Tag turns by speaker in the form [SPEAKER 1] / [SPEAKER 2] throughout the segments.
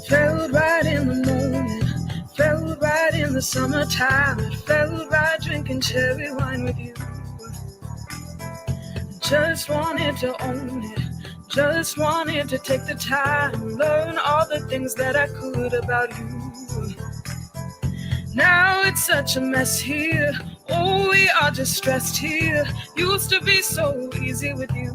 [SPEAKER 1] Felt right in the moment, felt right in the summertime. It felt right drinking cherry wine with you. Just wanted to own it, just wanted to take the time, learn all the things that I could about you. Now it's such a mess here, oh, we are just stressed here. Used to be so easy with you.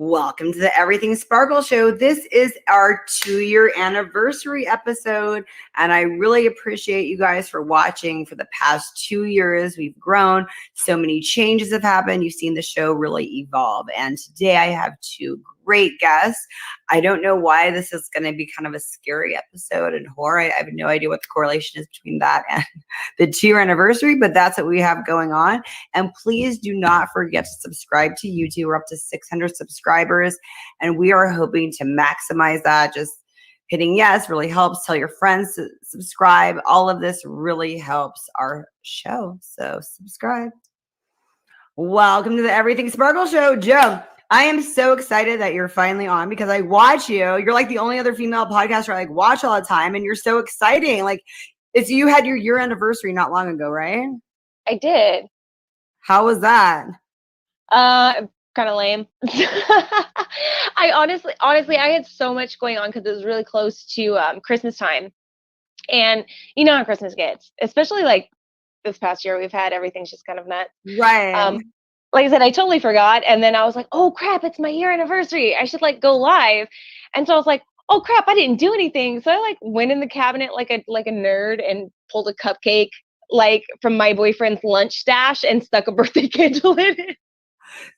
[SPEAKER 2] Welcome to the Everything Sparkle Show. This is our 2-year anniversary episode, and I really appreciate you guys for watching. For the past 2 years, we've grown. So many changes have happened. You've seen the show really evolve, and today I have two great guests. I don't know why this is going to be kind of a scary episode and horror. I have no idea what the correlation is between that and the 2-year anniversary, but that's what we have going on. And please do not forget to subscribe to YouTube. We're up to 600 subscribers, and we are hoping to maximize that. Just hitting yes really helps. Tell your friends to subscribe. All of this really helps our show. So subscribe. Welcome to the Everything Sparkle Show. Joe, I am so excited that you're finally on because I watch you. You're like the only other female podcaster I watch all the time, and you're so exciting. You had your year anniversary not long ago, right?
[SPEAKER 3] I did.
[SPEAKER 2] How was that?
[SPEAKER 3] Kind of lame. I honestly, I had so much going on because it was really close to Christmas time, and you know how Christmas gets, especially like this past year. We've had everything's just kind of nuts,
[SPEAKER 2] right?
[SPEAKER 3] Like I said, I totally forgot, and then I was like, "Oh crap! It's my year anniversary. I should go live." And so I was like, "Oh crap! I didn't do anything." So I went in the cabinet like a nerd and pulled a cupcake from my boyfriend's lunch stash and stuck a birthday candle in it.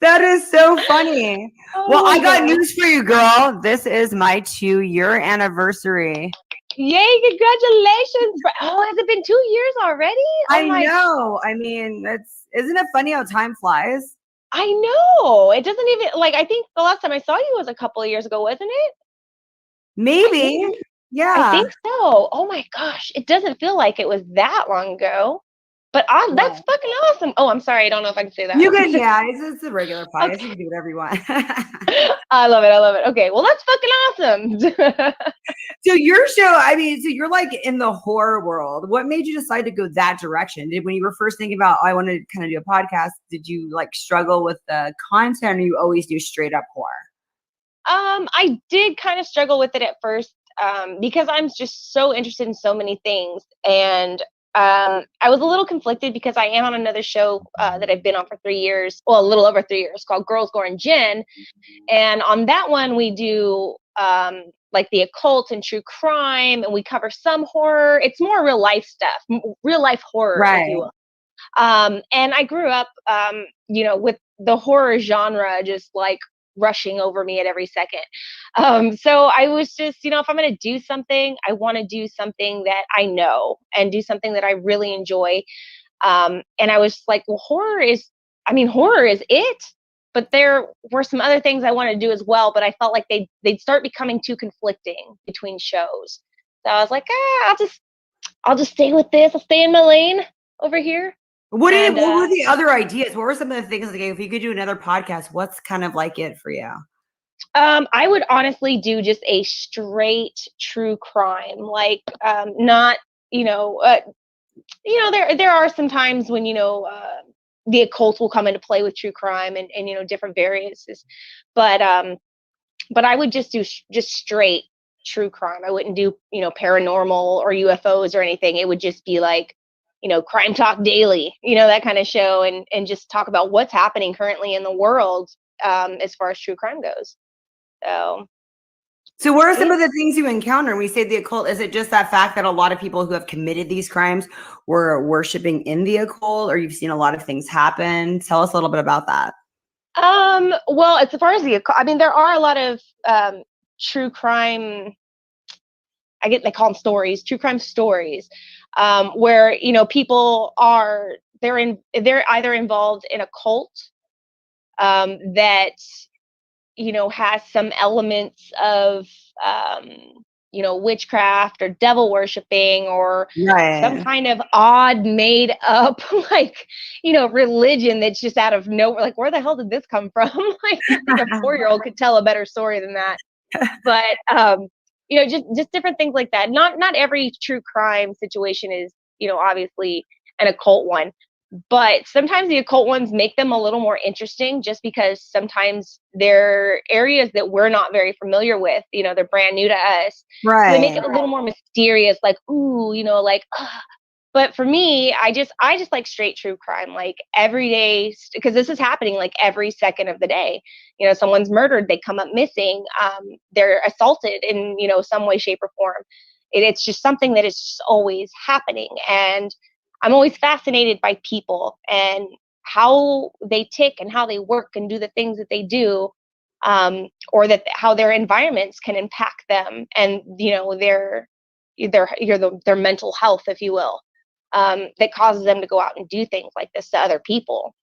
[SPEAKER 2] That is so funny.
[SPEAKER 3] Oh
[SPEAKER 2] I got
[SPEAKER 3] God.
[SPEAKER 2] news for you, girl. This is my 2-year anniversary.
[SPEAKER 3] Yay, congratulations. Oh, has it been 2 years already?
[SPEAKER 2] I know. I mean, isn't it funny how time flies?
[SPEAKER 3] I know. It doesn't even, I think the last time I saw you was a couple of years ago, wasn't it?
[SPEAKER 2] Maybe. Yeah.
[SPEAKER 3] I think so. Oh my gosh. It doesn't feel like it was that long ago. But that's fucking awesome. Oh, I'm sorry. I don't know if I can say that.
[SPEAKER 2] You can, yeah. It's a regular podcast. Okay. You can do whatever you want.
[SPEAKER 3] I love it. Okay. Well, that's fucking awesome.
[SPEAKER 2] So your show, I mean, so you're in the horror world. What made you decide to go that direction? When you were first thinking about, I want to kind of do a podcast, did you struggle with the content, or you always do straight up horror?
[SPEAKER 3] I did kind of struggle with it at first because I'm just so interested in so many things. And I was a little conflicted because I am on another show that I've been on for 3 years, well, a little over 3 years, called Girls Gore and Gin. And on that one, we do the occult and true crime, and we cover some horror. It's more real life stuff, real life horror,
[SPEAKER 2] right.
[SPEAKER 3] if you will. And I grew up, with the horror genre just rushing over me at every second. So I was just, if I'm going to do something, I want to do something that I know and do something that I really enjoy. And I was like, well, horror is it, but there were some other things I wanted to do as well, but I felt like they'd start becoming too conflicting between shows. So I was like, I'll just stay with this. I'll stay in my lane over here.
[SPEAKER 2] What were the other ideas? What were some of the things, if you could do another podcast, what's kind of it for you?
[SPEAKER 3] I would honestly do just a straight true crime, not, there are some times when, the occult will come into play with true crime and different variances, but I would just do just straight true crime. I wouldn't do, paranormal or UFOs or anything. It would just be Crime Talk Daily, that kind of show, and just talk about what's happening currently in the world as far as true crime goes.
[SPEAKER 2] So what are some of the things you encounter when we say the occult? Is it just that fact that a lot of people who have committed these crimes were worshiping in the occult, or you've seen a lot of things happen? Tell us a little bit about that.
[SPEAKER 3] Well, as far as there are a lot of true crime, they call them stories, true crime stories, where people they're either involved in a cult that has some elements of witchcraft or devil worshiping or some
[SPEAKER 2] Right.
[SPEAKER 3] kind of odd made up like, religion that's just out of nowhere. Like, where the hell did this come from? Like, I think a 4-year-old could tell a better story than that. But just different things like that. Not every true crime situation is, obviously an occult one. But sometimes the occult ones make them a little more interesting just because sometimes they're areas that we're not very familiar with. They're brand new to us. So they make
[SPEAKER 2] Right.
[SPEAKER 3] it a little more mysterious, like, ooh, like, but for me, I just like straight true crime, like every day, because this is happening like every second of the day. Someone's murdered, they come up missing, they're assaulted in some way, shape, or form. It's just something that is just always happening, and I'm always fascinated by people and how they tick and how they work and do the things that they do, or that how their environments can impact them and their mental health, if you will, that causes them to go out and do things like this to other people.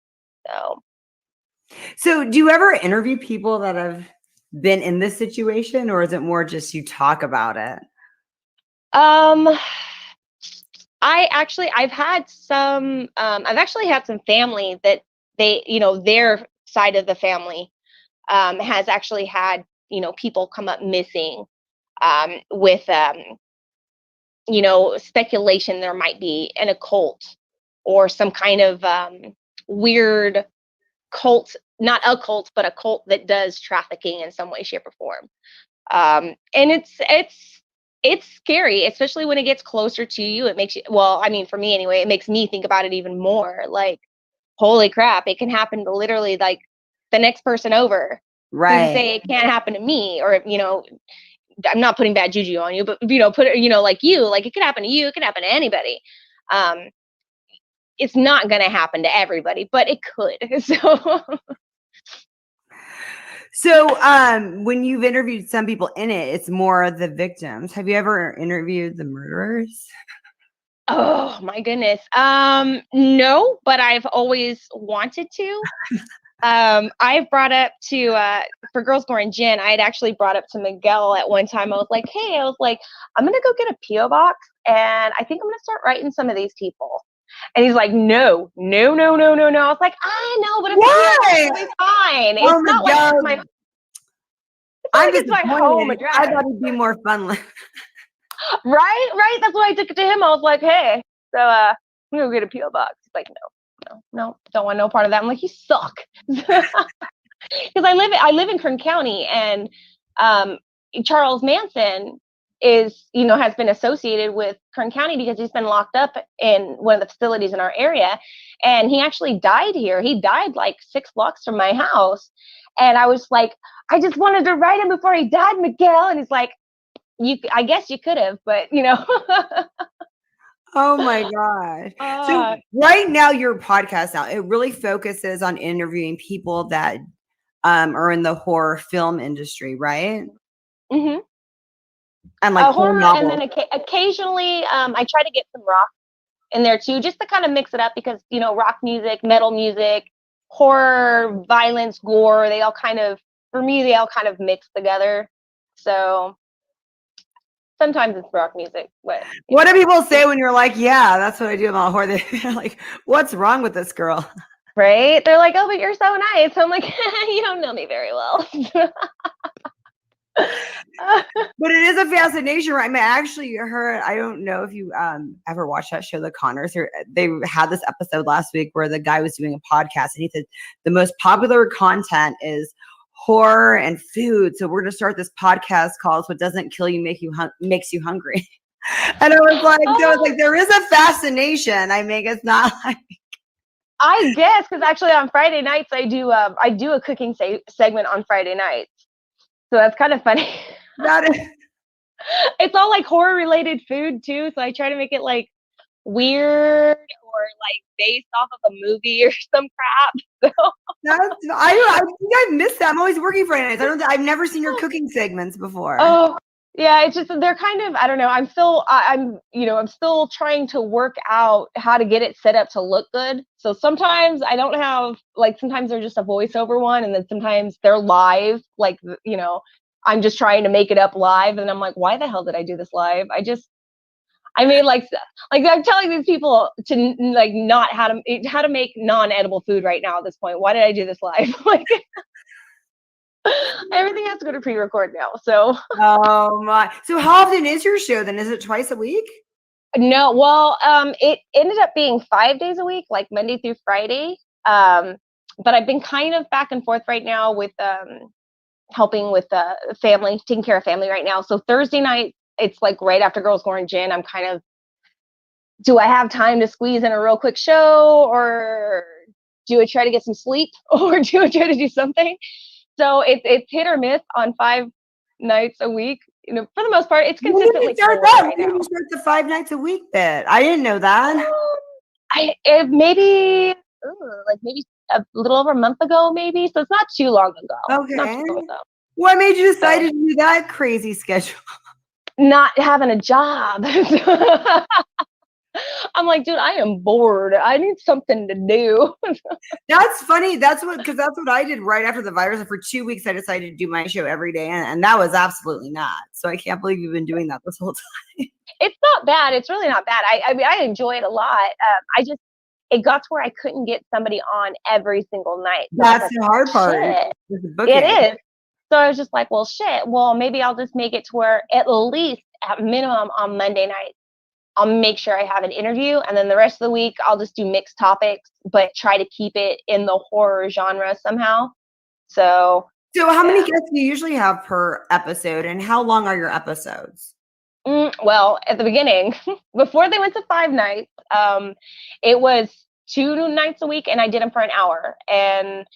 [SPEAKER 2] So do you ever interview people that have been in this situation, or is it more just you talk about it?
[SPEAKER 3] Um, I've had some, I've actually had some family that their side of the family, has actually had, people come up missing, with, speculation there might be an occult or some kind of, weird cult, not a cult, but a cult that does trafficking in some way, shape, or form. And it's scary, especially when it gets closer to you. It makes you, well, I mean, for me anyway, it makes me think about it even more. Like, holy crap, it can happen to literally like the next person over. Who's to
[SPEAKER 2] Right.
[SPEAKER 3] say it can't happen to me? Or I'm not putting bad juju on you, but put it, like you, like it could happen to you, it could happen to anybody. Um, it's not going to happen to everybody, but it could.
[SPEAKER 2] So when you've interviewed some people in it, it's more the victims. Have you ever interviewed the murderers?
[SPEAKER 3] Oh my goodness. No, but I've always wanted to. I've brought up to, for Girls Going Gin, I had actually brought up to Miguel at one time. I was like, hey, I'm gonna go get a PO box, and I think I'm gonna start writing some of these people. And he's like, no, no, no, no, no, no. I was like, I know, but
[SPEAKER 2] Why?
[SPEAKER 3] it'll be fine.
[SPEAKER 2] Oh
[SPEAKER 3] It's
[SPEAKER 2] my
[SPEAKER 3] not like
[SPEAKER 2] God.
[SPEAKER 3] it's my, it's not
[SPEAKER 2] I'm
[SPEAKER 3] like it's my home
[SPEAKER 2] disappointed. I
[SPEAKER 3] address.
[SPEAKER 2] thought it'd be more fun.
[SPEAKER 3] Right. That's what I took it to him. I was like, hey, so I'm gonna go get a PO box. He's like, no, don't want no part of that. I'm like, you suck. Because I live in Kern County, and Charles Manson has been associated with Kern County because he's been locked up in one of the facilities in our area, and he actually died here. He died like 6 blocks from my house, and I was like, I just wanted to write him before he died, Miguel. And he's like, I guess you could have, but
[SPEAKER 2] Oh my gosh. So right now your podcast out, it really focuses on interviewing people that are in the horror film industry, right?
[SPEAKER 3] mm-hmm.
[SPEAKER 2] And like horror
[SPEAKER 3] Horror, and
[SPEAKER 2] novels.
[SPEAKER 3] then occasionally I try to get some rock in there too, just to kind of mix it up because rock music, metal music, horror, violence, gore, for me they all kind of mix together. So sometimes it's rock music, but
[SPEAKER 2] What do people say when you're like, yeah, that's what I do in my horror? They're like, what's wrong with this girl?
[SPEAKER 3] right? They're like, oh, but you're so nice. I'm like, you don't know me very well.
[SPEAKER 2] But it is a fascination, right? I mean, I actually heard, I don't know if you ever watched that show, The Connors. They had this episode last week where the guy was doing a podcast, and he said the most popular content is horror and food. So we're going to start this podcast called "What Doesn't Kill You Makes You Hungry." And I was like, there is a fascination. I mean, it's not like,
[SPEAKER 3] I guess, because actually on Friday nights I do a cooking segment on Friday nights, so that's kind of funny.
[SPEAKER 2] that is,
[SPEAKER 3] It's all like horror related food too, so I try to make it like weird or like based off of a movie or some crap. So
[SPEAKER 2] I think I missed that. I'm always working Friday nights. I've never seen your cooking segments before.
[SPEAKER 3] oh yeah, it's just they're kind of, I don't know. I'm still trying to work out how to get it set up to look good. So sometimes I don't have, like, sometimes they're just a voiceover one, and then sometimes they're live, like I'm just trying to make it up live. And I'm like, why the hell did I do this live? I made like I'm telling these people to like not how to make non-edible food right now at this point. Why did I do this live? Like everything has to go to pre-record now. So
[SPEAKER 2] Oh my. So how often is your show then? Is it twice a week?
[SPEAKER 3] no, well, it ended up being 5 days a week, like Monday through Friday. But I've been kind of back and forth right now with helping with family, taking care of family right now. So Thursday night, it's like right after Girls Going Gin. I'm kind of, do I have time to squeeze in a real quick show, or do I try to get some sleep, or do I try to do something? So it's hit or miss on 5 nights a week. You know, for the most part, it's
[SPEAKER 2] When did you
[SPEAKER 3] consistently
[SPEAKER 2] start
[SPEAKER 3] 4
[SPEAKER 2] that?
[SPEAKER 3] right
[SPEAKER 2] When did
[SPEAKER 3] now.
[SPEAKER 2] you start the 5 nights a week bit? I didn't know that.
[SPEAKER 3] Maybe like maybe a little over a month ago, maybe. So it's not too long ago. Not
[SPEAKER 2] Okay.
[SPEAKER 3] too long ago.
[SPEAKER 2] What made you decide
[SPEAKER 3] So
[SPEAKER 2] to do that crazy schedule?
[SPEAKER 3] not having a job. I'm like, dude, I am bored. I need something to do.
[SPEAKER 2] That's funny. That's what I did right after the virus. And for 2 weeks, I decided to do my show every day, and that was absolutely not. So I can't believe you've been doing that this whole time.
[SPEAKER 3] It's not bad. It's really not bad. I mean, I enjoy it a lot. It got to where I couldn't get somebody on every single night. So
[SPEAKER 2] That's
[SPEAKER 3] like,
[SPEAKER 2] the hard part.
[SPEAKER 3] shit.
[SPEAKER 2] Is the
[SPEAKER 3] It
[SPEAKER 2] booking.
[SPEAKER 3] is. So I was just like, well, shit. Well, maybe I'll just make it to where at least at minimum on Monday night, I'll make sure I have an interview. And then the rest of the week, I'll just do mixed topics, but try to keep it in the horror genre somehow. So,
[SPEAKER 2] So how many
[SPEAKER 3] yeah.
[SPEAKER 2] guests do you usually have per episode, and how long are your episodes?
[SPEAKER 3] Well, at the beginning, before they went to 5 nights, it was 2 nights a week, and I did them for an hour. And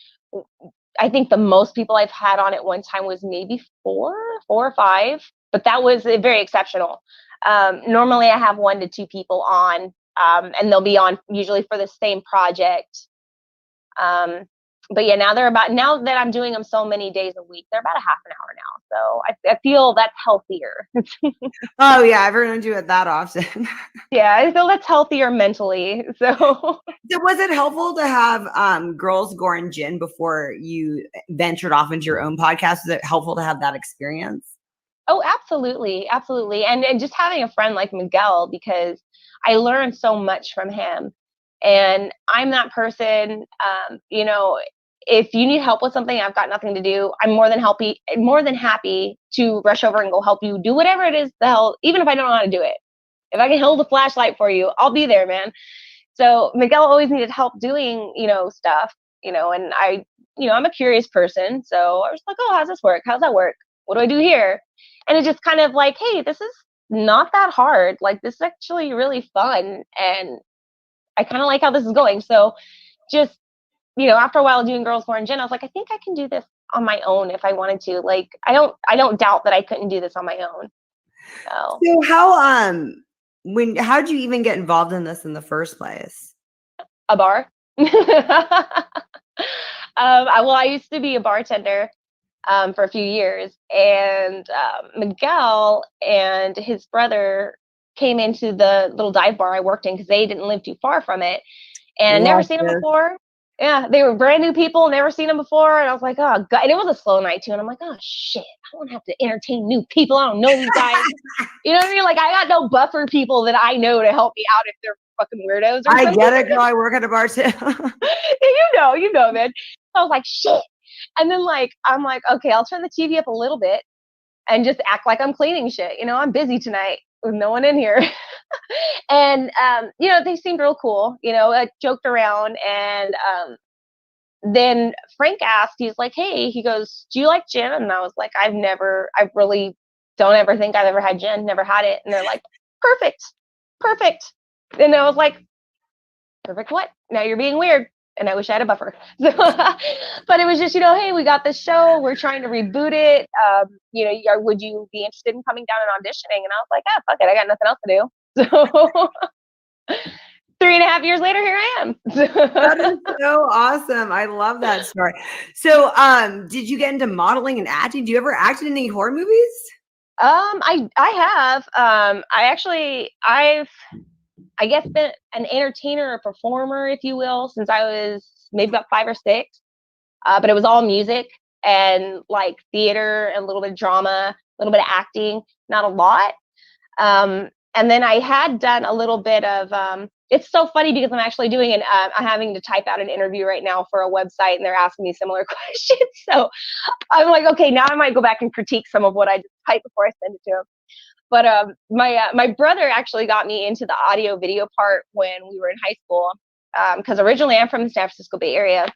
[SPEAKER 3] I think the most people I've had on at one time was maybe four or five, but that was very exceptional. Normally, I have 1 to 2 people on, and they'll be on usually for the same project. Um, but yeah, now that I'm doing them so many days a week, they're about a half an hour now. So I feel that's healthier.
[SPEAKER 2] Oh yeah, I've heard them do it that often.
[SPEAKER 3] Yeah, I feel that's healthier mentally. So,
[SPEAKER 2] So was it helpful to have Girls Gorin Gin before you ventured off into your own podcast? Was it helpful to have that experience?
[SPEAKER 3] oh, absolutely, absolutely, and just having a friend like Miguel, because I learned so much from him, and I'm that person. If you need help with something, I've got nothing to do. I'm more than happy to rush over and go help you do whatever it is. The hell, even if I don't know how to do it, if I can hold the flashlight for you, I'll be there, man. So Miguel always needed help doing, stuff, and I'm a curious person. So I was like, oh, how's this work? How's that work? What do I do here? And it just kind of like, hey, this is not that hard. Like, this is actually really fun. And I kind of like how this is going. So just, after a while doing Girls More in Gin, I was like, I think I can do this on my own if I wanted to. Like, I don't doubt that I couldn't do this on my own. So
[SPEAKER 2] So how did you even get involved in this in the first place?
[SPEAKER 3] a bar. I used to be a bartender for a few years, and Miguel and his brother came into the little dive bar I worked in because they didn't live too far from it, and never
[SPEAKER 2] Love
[SPEAKER 3] seen them
[SPEAKER 2] this.
[SPEAKER 3] before. Yeah, they were brand new people, never seen them before, and I was like, oh god, and it was a slow night too, and I'm like, oh shit, I don't have to entertain new people. I don't know these guys. You know what I mean? Like, I got no buffer people that I know to help me out if they're fucking weirdos or
[SPEAKER 2] I
[SPEAKER 3] something.
[SPEAKER 2] get it, girl. I work at a bar too.
[SPEAKER 3] you know, man. I was like, shit. And then I'm like, okay, I'll turn the TV up a little bit and just act like I'm cleaning shit. I'm busy tonight with no one in here. And they seemed real cool. I joked around, and then Frank asked, he's like, hey, he goes, do you like gin? And I was like, I really don't ever think I've ever had gin, never had it. And they're like, perfect. And I was like, perfect what? Now you're being weird. And I wish I had a buffer. So, but it was just, hey, we got this show. We're trying to reboot it. Would you be interested in coming down and auditioning? And I was like, fuck it. I got nothing else to do. So 3.5 years later, here I am.
[SPEAKER 2] That is so awesome. I love that story. So, did you get into modeling and acting? Do you ever act in any horror movies?
[SPEAKER 3] I have. I guess been an entertainer or performer, if you will, since I was maybe about 5 or 6. But it was all music. and like theater, a little bit of drama, a little bit of acting, not a lot. And then I had done a little bit of, it's so funny because I'm actually doing I'm having to type out an interview right now for a website and they're asking me similar questions. So I'm like, okay, now I might go back and critique some of what I just typed before I send it to them. But my brother actually got me into the audio video part when we were in high school, because originally I'm from the San Francisco Bay Area.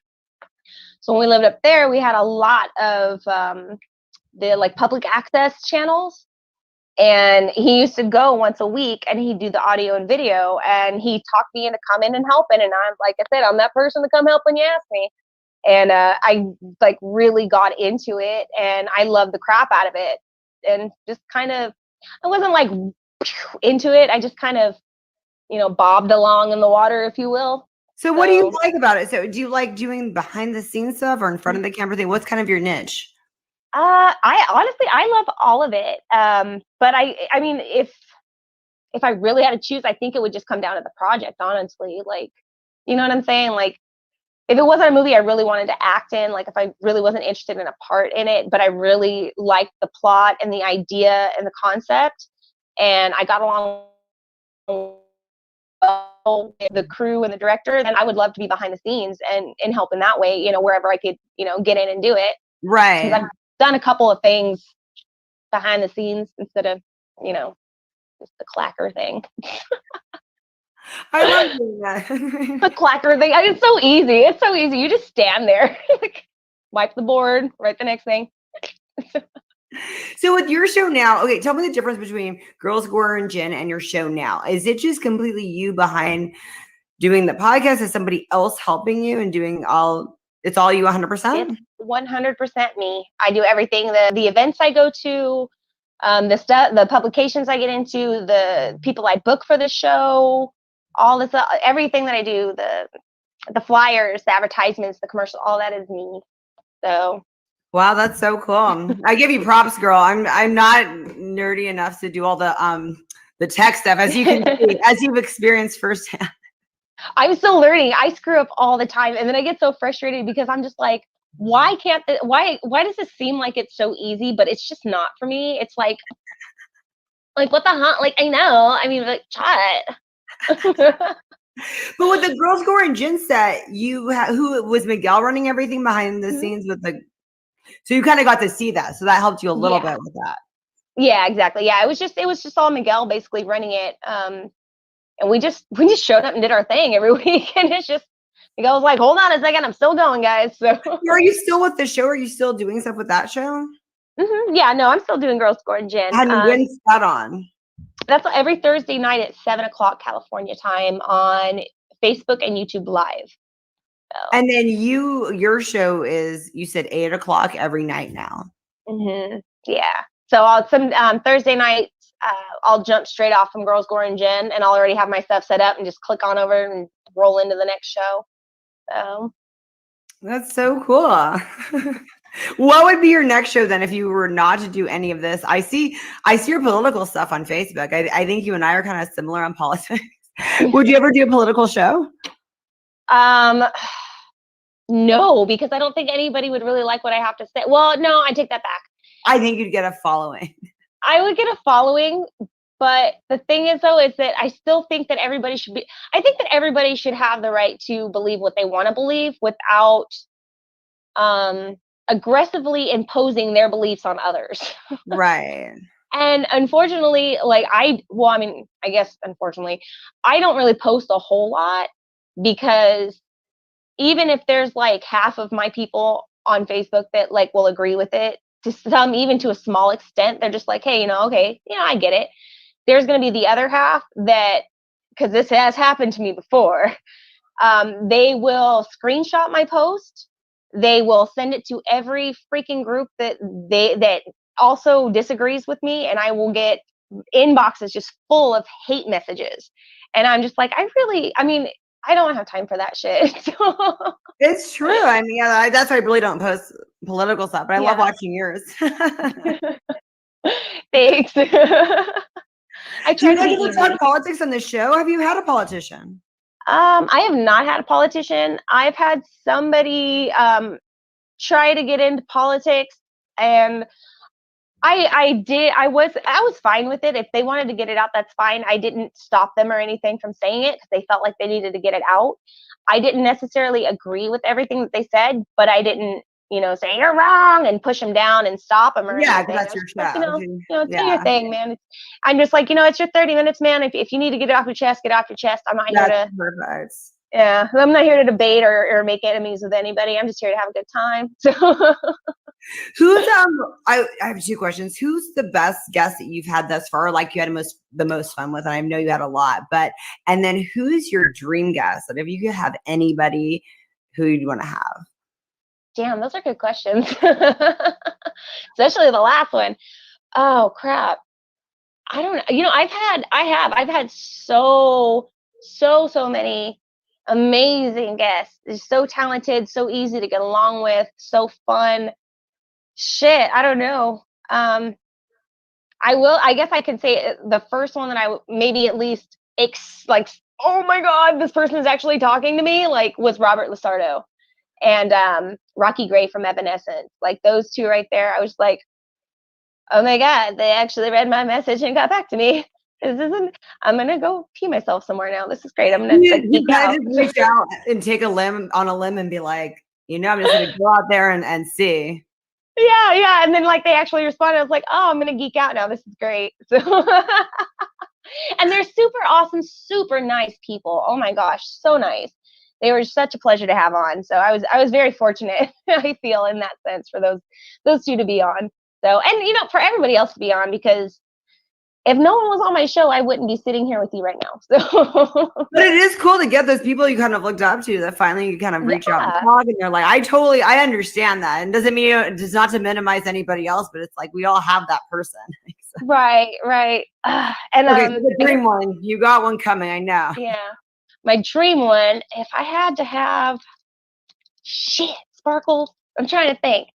[SPEAKER 3] So when we lived up there, we had a lot of the like public access channels. And he used to go once a week and he'd do the audio and video and he talked me into coming and helping. And I'm like I said, I'm that person to come help when you ask me. And I like really got into it and I loved the crap out of it. And just kind of, I wasn't like into it. I just kind of, bobbed along in the water, if you will.
[SPEAKER 2] So what do you like about it? So do you like doing behind the scenes stuff or in front of the camera thing? What's kind of your niche?
[SPEAKER 3] I honestly, I love all of it. But I mean, if I really had to choose, I think it would just come down to the project, honestly. Like, you know what I'm saying? Like, if it wasn't a movie I really wanted to act in, like if I really wasn't interested in a part in it, but I really liked the plot and the idea and the concept, and I got along well with the crew and the director, then I would love to be behind the scenes and help in that way, wherever I could, get in and do it.
[SPEAKER 2] Right.
[SPEAKER 3] Because I've done a couple of things behind the scenes instead of, just the clacker thing.
[SPEAKER 2] I love doing that.
[SPEAKER 3] The clacker thing. It's so easy. It's so easy. You just stand there, like, wipe the board, write the next thing.
[SPEAKER 2] So with your show now, okay, tell me the difference between Girls, Gore, and Gin and your show now. Is it just completely you behind doing the podcast? Is somebody else helping you and doing it's all you 100%?
[SPEAKER 3] It's 100% me. I do everything. The events I go to, the publications I get into, the people I book for the show, all this, everything that I do, the flyers, the advertisements, the commercial, all that is me. So.
[SPEAKER 2] Wow, that's so cool. I give you props, girl. I'm not nerdy enough to do all the tech stuff, as you can see, as you've experienced firsthand.
[SPEAKER 3] I'm still learning. I screw up all the time, and then I get so frustrated because I'm just like, why does this seem like it's so easy, but it's just not for me? It's like what the hell? Like, I know. I mean, like, shut.
[SPEAKER 2] But with the Girls, Gore, and Gin set, who was Miguel running everything behind the scenes with so you kind of got to see that. So that helped you a little bit with that.
[SPEAKER 3] Yeah, exactly. Yeah, it was just all Miguel basically running it. And we just showed up and did our thing every week. And it's just, Miguel was like, hold on a second, I'm still going, guys. So
[SPEAKER 2] are you still with the show? Are you still doing stuff with that show?
[SPEAKER 3] Mm-hmm. Yeah, no, I'm still doing Girls, Gore, and Gin.
[SPEAKER 2] And when's that on?
[SPEAKER 3] That's every Thursday night at 7:00 California time on Facebook and YouTube Live. So.
[SPEAKER 2] And then your show is, you said 8:00 every night now.
[SPEAKER 3] Mm-hmm. Yeah. So Thursday nights, I'll jump straight off from Girls, Gore, and Gin, and I'll already have my stuff set up and just click on over and roll into the next show. So.
[SPEAKER 2] That's so cool. What would be your next show then if you were not to do any of this? I see your political stuff on Facebook. I think you and I are kind of similar on politics. Would you ever do a political show?
[SPEAKER 3] No, because I don't think anybody would really like what I have to say. Well, no, I take that back.
[SPEAKER 2] I think you'd get a following.
[SPEAKER 3] I would get a following, but the thing is, though, is that I still think that everybody should have the right to believe what they want to believe without aggressively imposing their beliefs on others.
[SPEAKER 2] Right.
[SPEAKER 3] And unfortunately, I guess unfortunately, I don't really post a whole lot because even if there's like half of my people on Facebook that like will agree with it, to some, even to a small extent, they're just like, hey, okay, I get it. There's going to be the other half that, because this has happened to me before, they will screenshot my post. They will send it to every freaking group that also disagrees with me, and I will get inboxes just full of hate messages. And I'm just like, I don't have time for that shit.
[SPEAKER 2] It's true. I mean, that's why I really don't post political stuff, but I love watching yours.
[SPEAKER 3] Thanks.
[SPEAKER 2] Do you like to talk politics on the show? Have you had a politician?
[SPEAKER 3] I have not had a politician. I've had somebody try to get into politics, and I was fine with it. If they wanted to get it out, that's fine. I didn't stop them or anything from saying it because they felt like they needed to get it out. I didn't necessarily agree with everything that they said, but I didn't, say you're wrong and push them down and stop them or
[SPEAKER 2] Yeah, because
[SPEAKER 3] anything. I
[SPEAKER 2] that's
[SPEAKER 3] was
[SPEAKER 2] your
[SPEAKER 3] just like,
[SPEAKER 2] show.
[SPEAKER 3] do your
[SPEAKER 2] Yeah,
[SPEAKER 3] thing, man. I'm just like, it's your 30 minutes, man. If you need to get it off your chest, get off your chest. I'm not here
[SPEAKER 2] that's
[SPEAKER 3] to,
[SPEAKER 2] perfect.
[SPEAKER 3] yeah, I'm not here to debate or make enemies with anybody. I'm just here to have a good time. So.
[SPEAKER 2] Who's I have two questions. Who's the best guest that you've had thus far? Like you had the most fun with, and I know you had a lot, and then who's your dream guest? Like if you could have anybody, who you'd want to have?
[SPEAKER 3] Damn, those are good questions. Especially the last one. Oh crap. I don't know. I've had so many amazing guests. They're so talented, so easy to get along with, so fun. Shit, I don't know. I guess I can say the first one that maybe at least like, oh my God, this person is actually talking to me, like, was Robert Lasardo and Rocky Gray from Evanescence. Like those two right there, I was like, oh my God, they actually read my message and got back to me. I'm gonna go pee myself somewhere now. This is great. I'm gonna
[SPEAKER 2] You
[SPEAKER 3] geek
[SPEAKER 2] kind
[SPEAKER 3] out.
[SPEAKER 2] of just reach out and take a limb and be like, I'm just gonna go out there and see.
[SPEAKER 3] Yeah. And then like they actually responded. I was like, oh, I'm gonna geek out now. This is great. So and they're super awesome, super nice people. Oh my gosh, so nice. They were such a pleasure to have on. So I was very fortunate, I feel, in that sense, for those two to be on. So, and for everybody else to be on, because if no one was on my show, I wouldn't be sitting here with you right now. So
[SPEAKER 2] But it is cool to get those people you kind of looked up to that finally you kind of reach out and
[SPEAKER 3] yeah.
[SPEAKER 2] talk, and they're like, I understand that. And doesn't mean it's not to minimize anybody else, but it's like we all have that person.
[SPEAKER 3] Right. And
[SPEAKER 2] Okay, so the dream one, you got one coming, I know.
[SPEAKER 3] yeah. My dream one, if I had to have shit, Sparkle, I'm trying to think.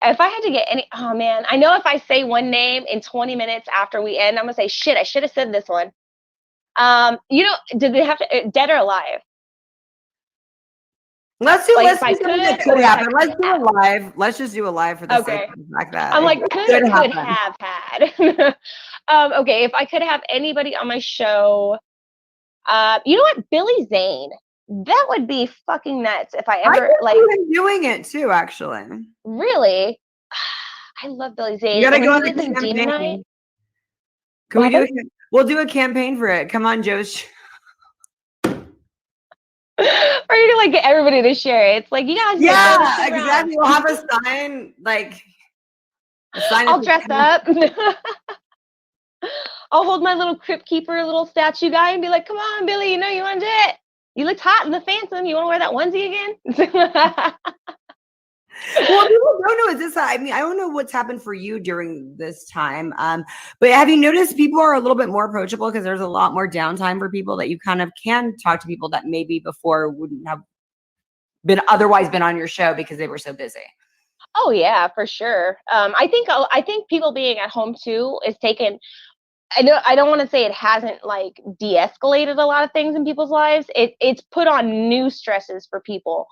[SPEAKER 3] If I had to get oh man, I know if I say one name in 20 minutes after we end, I'm gonna say shit, I should have said this one. Did they have to dead or alive?
[SPEAKER 2] Let's do
[SPEAKER 3] Like if I
[SPEAKER 2] something that
[SPEAKER 3] could
[SPEAKER 2] could
[SPEAKER 3] or if I
[SPEAKER 2] happen.
[SPEAKER 3] could
[SPEAKER 2] Let's do
[SPEAKER 3] have.
[SPEAKER 2] it live. Let's just do it live for the sake
[SPEAKER 3] Okay.
[SPEAKER 2] of the fact that
[SPEAKER 3] I'm
[SPEAKER 2] it
[SPEAKER 3] like could or could have had. Okay, if I could have anybody on my show, you know what? Billy Zane. That would be fucking nuts if I
[SPEAKER 2] I
[SPEAKER 3] ever
[SPEAKER 2] can see him doing it too, actually.
[SPEAKER 3] really. I love Billy
[SPEAKER 2] You
[SPEAKER 3] Zane.
[SPEAKER 2] gotta
[SPEAKER 3] When
[SPEAKER 2] go
[SPEAKER 3] he
[SPEAKER 2] on the
[SPEAKER 3] was in Demon Knight.
[SPEAKER 2] campaign. Can we do we'll do a campaign for it. Come on, Joe's.
[SPEAKER 3] Or you like get everybody to share it. It's like, you guys
[SPEAKER 2] Yeah,
[SPEAKER 3] throw this shit around.
[SPEAKER 2] exactly. We'll have a sign,
[SPEAKER 3] I'll dress up. I'll hold my little crypt keeper, little statue guy, and be like, come on, Billy, you want to do it. You looked hot in the Phantom. You want to wear that onesie again?
[SPEAKER 2] Well, people don't know. I don't know what's happened for you during this time. But have you noticed people are a little bit more approachable because there's a lot more downtime for people that you kind of can talk to people that maybe before wouldn't have otherwise been on your show because they were so busy.
[SPEAKER 3] Oh yeah, for sure. I think people being at home too is taken. I don't want to say it hasn't like de-escalated a lot of things in people's lives. It's put on new stresses for people.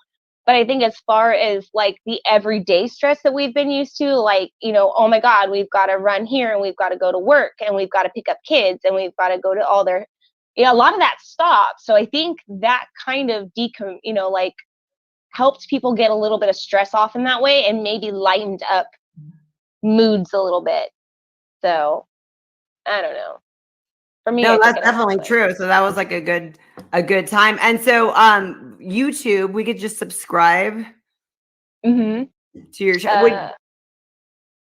[SPEAKER 3] But I think as far as like the everyday stress that we've been used to, like, oh my God, we've got to run here and we've got to go to work and we've got to pick up kids and we've got to go to all their, a lot of that stops. So I think that kind of like helped people get a little bit of stress off in that way and maybe lightened up moods a little bit. So I don't know. For me,
[SPEAKER 2] No,
[SPEAKER 3] I think
[SPEAKER 2] that's definitely true. So that was like a good time. And so YouTube, we could just subscribe
[SPEAKER 3] to
[SPEAKER 2] your show.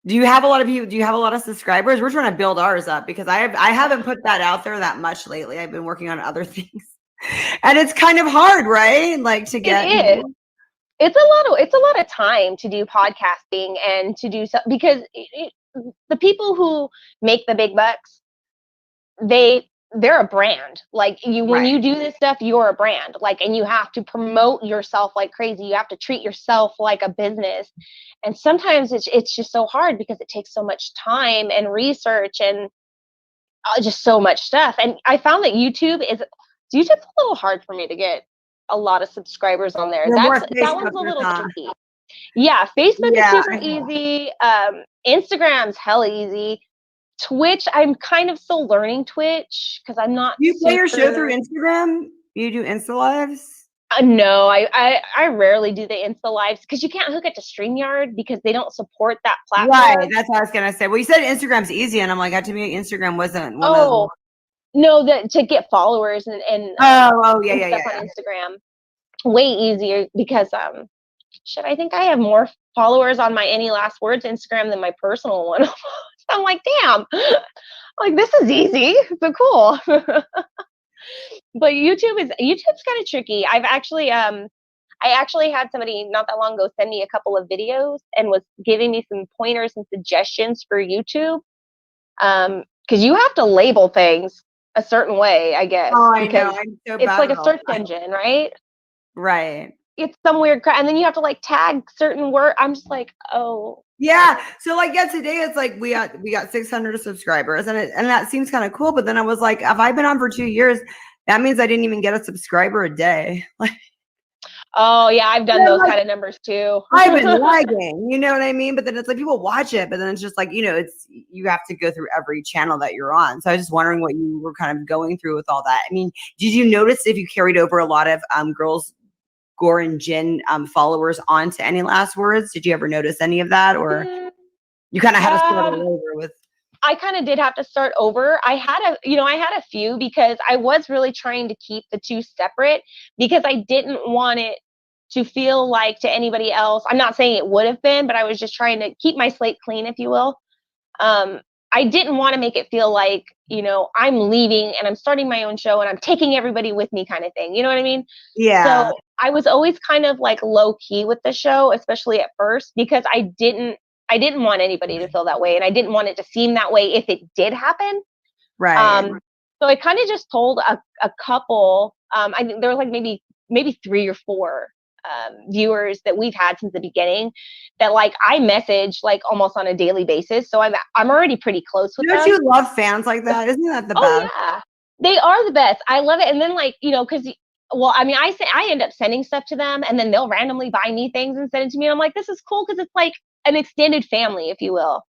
[SPEAKER 2] Do you have a lot of people? Do you have a lot of subscribers? We're trying to build ours up because I haven't put that out there that much lately. I've been working on other things, and it's kind of hard, right? Like to get.
[SPEAKER 3] It is. It's a lot of time to do podcasting and to do so because the people who make the big bucks, they're a brand. Like when you do this stuff, you're a brand. Like, and you have to promote yourself like crazy. You have to treat yourself like a business. And sometimes it's just so hard because it takes so much time and research and just so much stuff. And I found that YouTube's a little hard for me to get a lot of subscribers on there. That one's a little tricky. Yeah, Facebook is
[SPEAKER 2] Yeah.
[SPEAKER 3] super easy. Instagram's hella easy. Twitch, I'm kind of still learning Twitch because I'm not
[SPEAKER 2] You play your show through
[SPEAKER 3] super.
[SPEAKER 2] Instagram? You do Insta lives?
[SPEAKER 3] No, I rarely do the Insta lives because you can't hook it to StreamYard because they don't support that
[SPEAKER 2] Right.
[SPEAKER 3] platform.
[SPEAKER 2] That's what I was gonna say. Well, you said Instagram's easy, and I'm like, to me, Instagram wasn't one of
[SPEAKER 3] Oh
[SPEAKER 2] those.
[SPEAKER 3] no, to get followers and
[SPEAKER 2] Oh, yeah,
[SPEAKER 3] and
[SPEAKER 2] yeah,
[SPEAKER 3] stuff
[SPEAKER 2] yeah.
[SPEAKER 3] on Instagram, way easier because shit, I think I have more followers on my Any Last Words Instagram than my personal one. I'm like, damn, like this is easy, so cool. But YouTube's kind of tricky. I actually had somebody not that long ago send me a couple of videos and was giving me some pointers and suggestions for YouTube. Because you have to label things a certain way, I guess,
[SPEAKER 2] Oh, I know.
[SPEAKER 3] because
[SPEAKER 2] I'm so
[SPEAKER 3] it's
[SPEAKER 2] bad
[SPEAKER 3] like
[SPEAKER 2] at
[SPEAKER 3] a
[SPEAKER 2] all
[SPEAKER 3] search
[SPEAKER 2] that.
[SPEAKER 3] engine, right?
[SPEAKER 2] Right.
[SPEAKER 3] It's some weird crap, and then you have to like tag certain word. I'm just like, oh,
[SPEAKER 2] Yeah. So like, yeah, today it's like we got 600 subscribers, and that seems kind of cool. But then I was like, if I've been on for 2 years, that means I didn't even get a subscriber a day. Like,
[SPEAKER 3] oh yeah, I've done
[SPEAKER 2] I'm
[SPEAKER 3] those
[SPEAKER 2] like,
[SPEAKER 3] kind of numbers too.
[SPEAKER 2] I've been lagging, you know what I mean? But then it's like people watch it, but then it's just like, it's you have to go through every channel that you're on. So I was just wondering what you were kind of going through with all that. I mean, did you notice if you carried over a lot of girls Gore and Jin followers onto Any Last Words? Did you ever notice any of that, or you kind of had to start all over with?
[SPEAKER 3] I kind of did have to start over. I had a few because I was really trying to keep the two separate because I didn't want it to feel like to anybody else. I'm not saying it would have been, but I was just trying to keep my slate clean, if you will. Um, I didn't want to make it feel like, I'm leaving and I'm starting my own show and I'm taking everybody with me kind of thing. You know what I mean?
[SPEAKER 2] Yeah.
[SPEAKER 3] So I was always kind of like low key with the show, especially at first, because I didn't want anybody to feel that way, and I didn't want it to seem that way if it did happen.
[SPEAKER 2] Right.
[SPEAKER 3] So I kind of just told a couple. I think there was like maybe 3 or 4 viewers that we've had since the beginning that like I message like almost on a daily basis. So I'm already pretty close with
[SPEAKER 2] Don't
[SPEAKER 3] them.
[SPEAKER 2] you love fans like that? Isn't that the
[SPEAKER 3] Oh
[SPEAKER 2] best?
[SPEAKER 3] yeah, they are the best. I love it. And then like because well, I mean, I end up sending stuff to them, and then they'll randomly buy me things and send it to me. And I'm like, this is cool because it's like an extended family, if you will.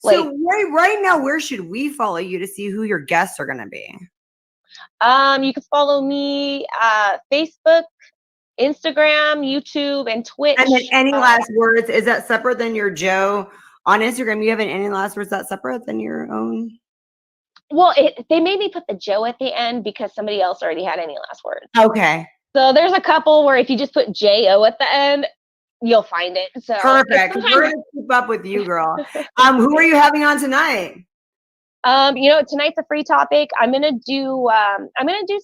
[SPEAKER 3] Like,
[SPEAKER 2] So right now, where should we follow you to see who your guests are going to be?
[SPEAKER 3] you can follow me, Facebook, Instagram, YouTube, and Twitch.
[SPEAKER 2] And then Any Last Words, is that separate than your Joe on Instagram? You have an Any Last Words that's separate than your own?
[SPEAKER 3] Well, they made me put the Joe at the end because somebody else already had Any Last Words.
[SPEAKER 2] Okay.
[SPEAKER 3] So there's a couple where if you just put J-O at the end, you'll find it. So
[SPEAKER 2] Perfect. We're going to keep up with you, girl. Who are you having on tonight?
[SPEAKER 3] Tonight's a free topic. I'm gonna do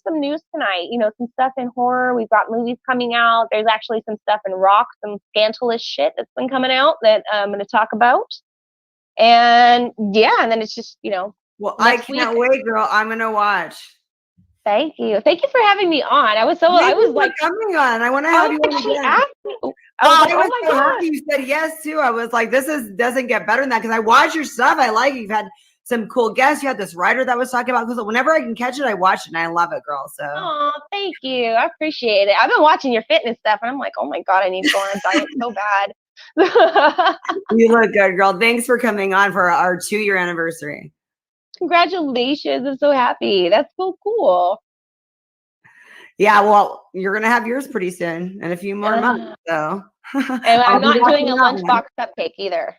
[SPEAKER 3] some news tonight. Some stuff in horror. We've got movies coming out. There's actually some stuff in rock, some scandalous shit that's been coming out that I'm gonna talk about. And yeah, and then it's just
[SPEAKER 2] Well, I can't wait, girl. I'm gonna watch.
[SPEAKER 3] Thank you for having me on. I was like
[SPEAKER 2] coming on. I want to have you on
[SPEAKER 3] she
[SPEAKER 2] again.
[SPEAKER 3] asked me.
[SPEAKER 2] I was so happy you said yes too. I was like, doesn't get better than that because I watch your stuff. I like it. You've had some cool guests. You had this writer that was talking about because whenever I can catch it, I watch it and I love it, girl. So
[SPEAKER 3] oh, thank you. I appreciate it. I've been watching your fitness stuff and I'm like, oh my God, I need to go on a diet so bad.
[SPEAKER 2] You look good, girl. Thanks for coming on for our 2-year anniversary.
[SPEAKER 3] Congratulations. I'm so happy. That's so cool.
[SPEAKER 2] Yeah, well, you're gonna have yours pretty soon in a few more months. So
[SPEAKER 3] and I'm not doing a lunchbox cupcake either.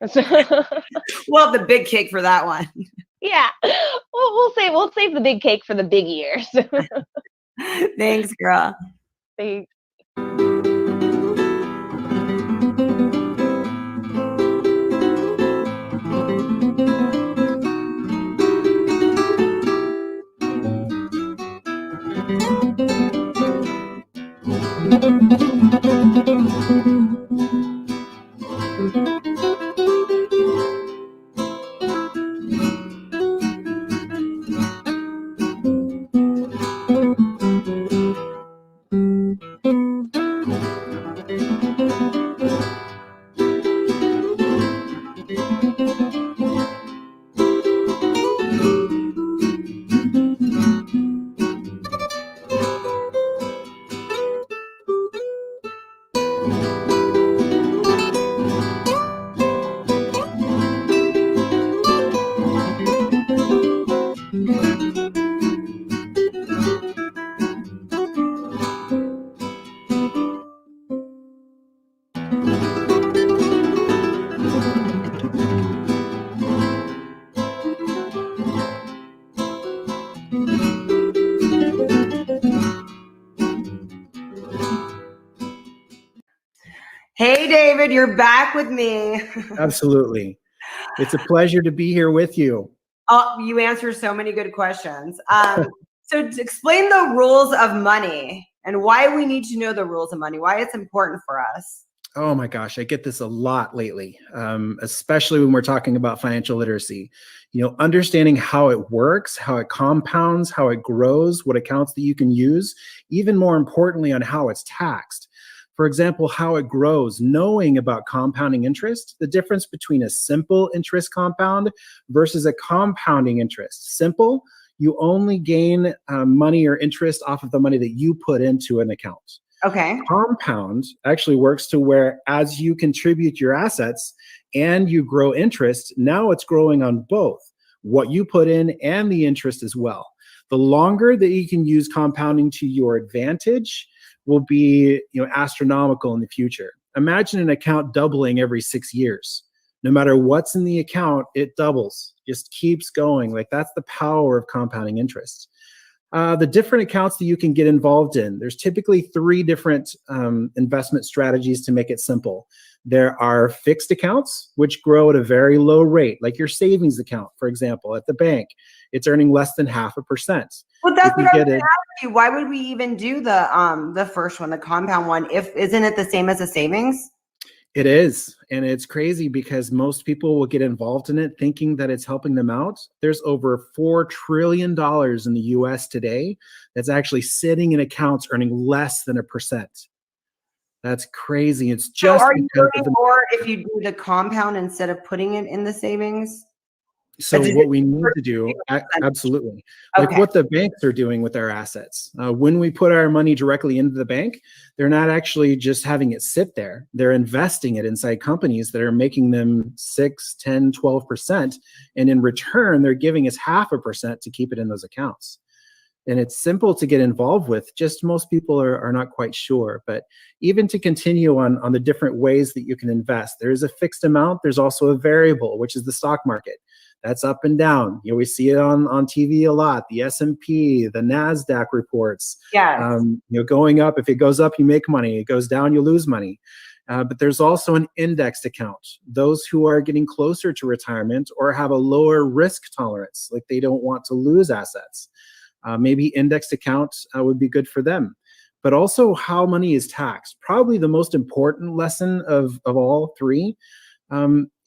[SPEAKER 2] We'll have the big cake for that one.
[SPEAKER 3] Yeah. We'll save the big cake for the big years.
[SPEAKER 2] Thanks, girl.
[SPEAKER 3] Thanks.
[SPEAKER 2] Hey, David, you're back with me.
[SPEAKER 1] Absolutely. It's a pleasure to be here with you.
[SPEAKER 2] Oh, you answer so many good questions. So to explain the rules of money and why we need to know the rules of money, why it's important for us.
[SPEAKER 1] Oh my gosh, I get this a lot lately, especially when we're talking about financial literacy. Understanding how it works, how it compounds, how it grows, what accounts that you can use, even more importantly, on how it's taxed. For example, how it grows, knowing about compounding interest, the difference between a simple interest compound versus a compounding interest. Simple, you only gain money or interest off of the money that you put into an account.
[SPEAKER 2] Okay.
[SPEAKER 1] Compound actually works to where as you contribute your assets and you grow interest, now it's growing on both what you put in and the interest as well. The longer that you can use compounding to your advantage will be, astronomical in the future. Imagine an account doubling every 6 years. No matter what's in the account, it doubles, just keeps going. Like, that's the power of compounding interest. The different accounts that you can get involved in, there's typically 3 different investment strategies to make it simple. There are fixed accounts, which grow at a very low rate, like your savings account, for example, at the bank. It's earning less than 0.5%.
[SPEAKER 2] Well, that's what I was going to ask you. Why would we even do the first one, the compound one? Isn't it the same as a savings?
[SPEAKER 1] It is. And it's crazy because most people will get involved in it thinking that it's helping them out. There's over $4 trillion in the US today that's actually sitting in accounts earning less than 1%. That's crazy. It's just
[SPEAKER 2] so are you earning more if you do the compound instead of putting it in the savings?
[SPEAKER 1] So what we need to do, absolutely, like what the banks are doing with our assets. When we put our money directly into the bank, they're not actually just having it sit there. They're investing it inside companies that are making them 6, 10, 12%. And in return, they're giving us 0.5% to keep it in those accounts. And it's simple to get involved with, just most people are not quite sure. But even to continue on the different ways that you can invest, there's a fixed amount. There's also a variable, which is the stock market. That's up and down. We see it on TV a lot. The S&P, the NASDAQ reports.
[SPEAKER 2] Yes.
[SPEAKER 1] Going up. If it goes up, you make money. It goes down, you lose money. But there's also an indexed account. Those who are getting closer to retirement or have a lower risk tolerance, like they don't want to lose assets. Maybe indexed accounts would be good for them. But also how money is taxed. Probably the most important lesson of all 3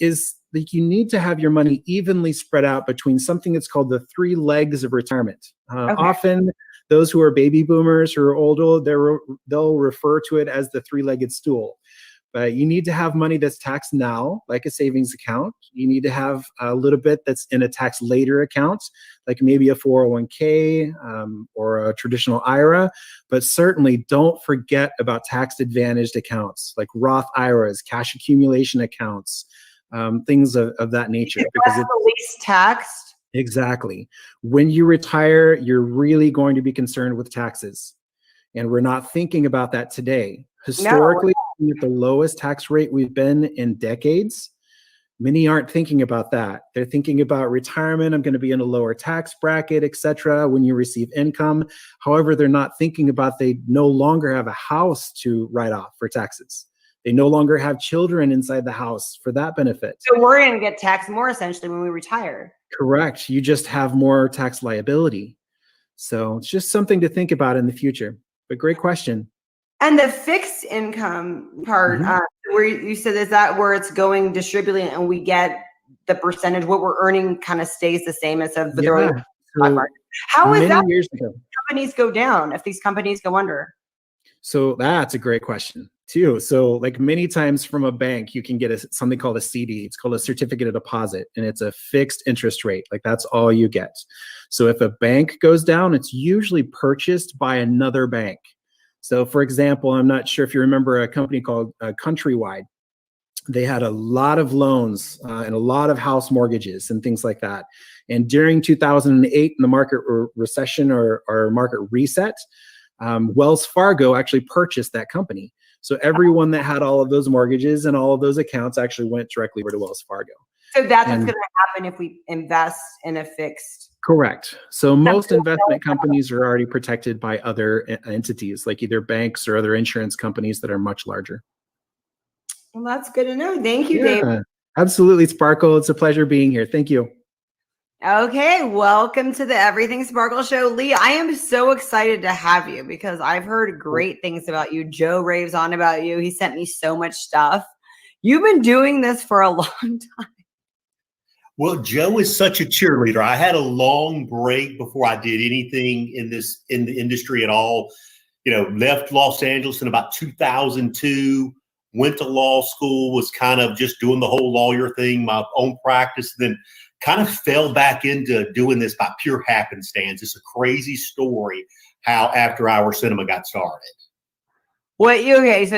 [SPEAKER 1] is that you need to have your money evenly spread out between something that's called the 3 legs of retirement. Often those who are baby boomers who are older, they'll refer to it as the 3-legged stool. But you need to have money that's taxed now, like a savings account. You need to have a little bit that's in a tax later account, like maybe a 401k or a traditional IRA. But certainly don't forget about tax advantaged accounts like Roth IRAs, cash accumulation accounts, things of that nature.
[SPEAKER 2] Because it's the least taxed.
[SPEAKER 1] Exactly. When you retire, you're really going to be concerned with taxes. And we're not thinking about that today. Historically, at the lowest tax rate we've been in decades, many aren't thinking about that. They're thinking about retirement. I'm going to be in a lower tax bracket, etc. when you receive income. However, they're not thinking about they no longer have a house to write off for taxes. They no longer have children inside the house for that benefit.
[SPEAKER 2] So we're going to get taxed more essentially when we retire.
[SPEAKER 1] Correct. You just have more tax liability. So it's just something to think about in the future. But great question.
[SPEAKER 2] And the fixed income part, where you said, is that where it's going distributing and we get the percentage, what we're earning kind of stays the same as of the stock market? How is that if companies go down, if these companies go under?
[SPEAKER 1] So that's a great question too. So like many times from a bank, you can get something called a CD. It's called a certificate of deposit, and it's a fixed interest rate. Like that's all you get. So if a bank goes down, it's usually purchased by another bank. So for example, I'm not sure if you remember a company called Countrywide. They had a lot of loans and a lot of house mortgages and things like that. And during 2008, in the market recession or market reset, Wells Fargo actually purchased that company. So everyone that had all of those mortgages and all of those accounts actually went directly over to Wells Fargo.
[SPEAKER 2] So that's what's going to happen if we invest in a fixed.
[SPEAKER 1] Correct. So most investment companies are already protected by other entities, like either banks or other insurance companies that are much larger.
[SPEAKER 2] Well, that's good to know. Thank you, Dave.
[SPEAKER 1] Yeah, absolutely, Sparkle. It's a pleasure being here. Thank you.
[SPEAKER 2] Okay, welcome to the Everything Sparkle Show. Lee, I am so excited to have you because I've heard great things about you. Joe raves on about you. He sent me so much stuff. You've been doing this for a long time.
[SPEAKER 4] Well, Joe is such a cheerleader. I had a long break before I did anything in the industry at all. Left Los Angeles in about 2002, went to law school, was kind of just doing the whole lawyer thing, my own practice, then kind of fell back into doing this by pure happenstance. It's a crazy story how After Hour Cinema got started.
[SPEAKER 2] Okay, so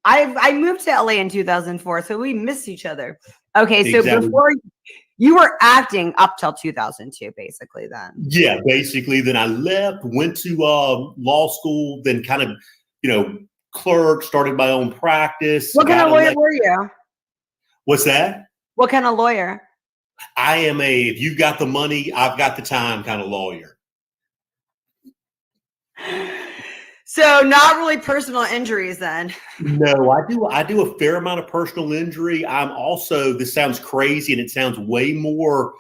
[SPEAKER 2] I moved to LA in 2004, so we missed each other. Okay, so
[SPEAKER 4] Exactly.
[SPEAKER 2] before you were acting up till 2002, basically then.
[SPEAKER 4] Yeah, basically. Then I left, went to law school, then kind of, clerk, started my own practice.
[SPEAKER 2] What kind of lawyer were you?
[SPEAKER 4] What's that?
[SPEAKER 2] What kind of lawyer?
[SPEAKER 4] I am if you've got the money, I've got the time kind of lawyer.
[SPEAKER 2] So not really personal injuries then.
[SPEAKER 4] No, I do a fair amount of personal injury. I'm also, this sounds crazy and it sounds way more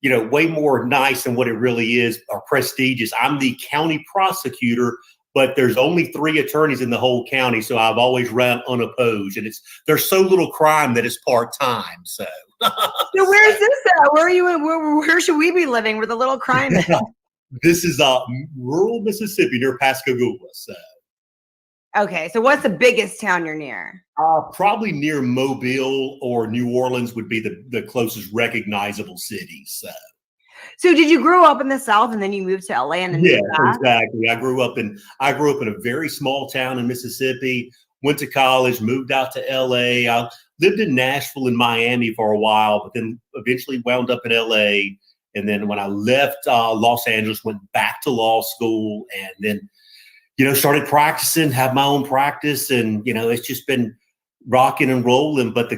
[SPEAKER 4] nice than what it really is, or prestigious. I'm the county prosecutor, but there's only 3 attorneys in the whole county. So I've always run unopposed, and there's so little crime that it's part-time. So
[SPEAKER 2] where's this at? Where are you? Where should we be living with a little crime?
[SPEAKER 4] This is rural Mississippi near Pascagoula. So.
[SPEAKER 2] Okay, so what's the biggest town you're near?
[SPEAKER 4] Probably near Mobile or New Orleans would be the closest recognizable cities.
[SPEAKER 2] So did you grow up in the South and then you moved to LA and then
[SPEAKER 4] moved back? Exactly. I grew up in a very small town in Mississippi. Went to college, moved out to LA. I lived in Nashville and Miami for a while, but then eventually wound up in LA. And then when I left Los Angeles, went back to law school, and then, started practicing, have my own practice. And, it's just been rocking and rolling. But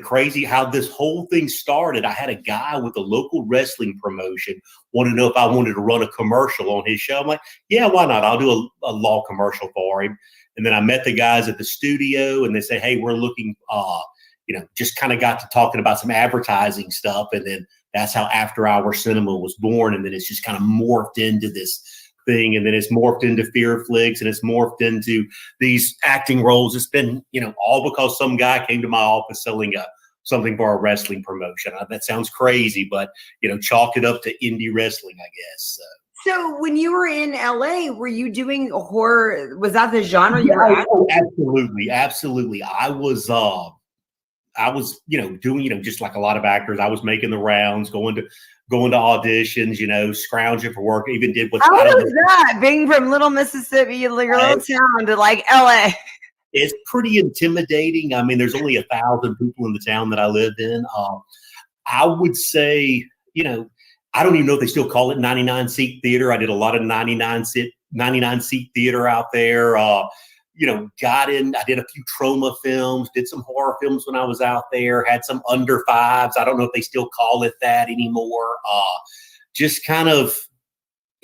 [SPEAKER 4] how this whole thing started, I had a guy with a local wrestling promotion want to know if I wanted to run a commercial on his show. I'm like, yeah, why not? I'll do a law commercial for him. And then I met the guys at the studio, and they said, hey, we're looking, just kind of got to talking about some advertising stuff. And then that's how After Hour Cinema was born. And then it's just kind of morphed into this thing. And then it's morphed into Fear Flicks, and it's morphed into these acting roles. It's been, all because some guy came to my office selling something for a wrestling promotion. That sounds crazy, but, chalk it up to indie wrestling, I guess.
[SPEAKER 2] So when you were in LA, were you doing horror? Was that the genre you were at?
[SPEAKER 4] Oh, absolutely. Absolutely. I was, doing, just like a lot of actors, I was making the rounds, going to auditions, scrounging for work. Even did what's
[SPEAKER 2] How was that, being from little Mississippi, your little town, to like LA?
[SPEAKER 4] It's pretty intimidating. I mean, there's only 1,000 people in the town that I lived in. I would say, I don't even know if they still call it 99-seat theater. I did a lot of 99-seat theater out there. Got in, I did a few trauma films, did some horror films when I was out there, had some under 5s. I don't know if they still call it that anymore. Just kind of,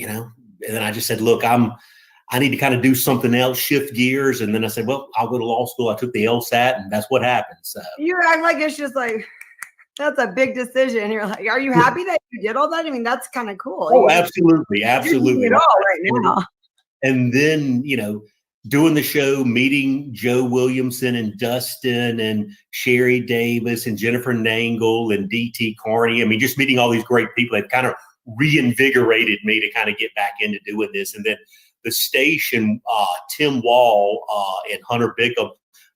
[SPEAKER 4] and then I just said, look, I need to kind of do something else, shift gears. And then I said, well, I'll go to law school. I took the LSAT, and that's what happened. So
[SPEAKER 2] you act like it's just like, that's a big decision. You're like, are you happy that you did all that? I mean, that's kind of cool.
[SPEAKER 4] Oh, absolutely. Absolutely.
[SPEAKER 2] You're doing it all right now.
[SPEAKER 4] And then, doing the show, meeting Joe Williamson and Dustin and Sherry Davis and Jennifer Nangle and D.T. Carney. I mean, just meeting all these great people that kind of reinvigorated me to kind of get back into doing this. And then the station, Tim Wall and Hunter Bickham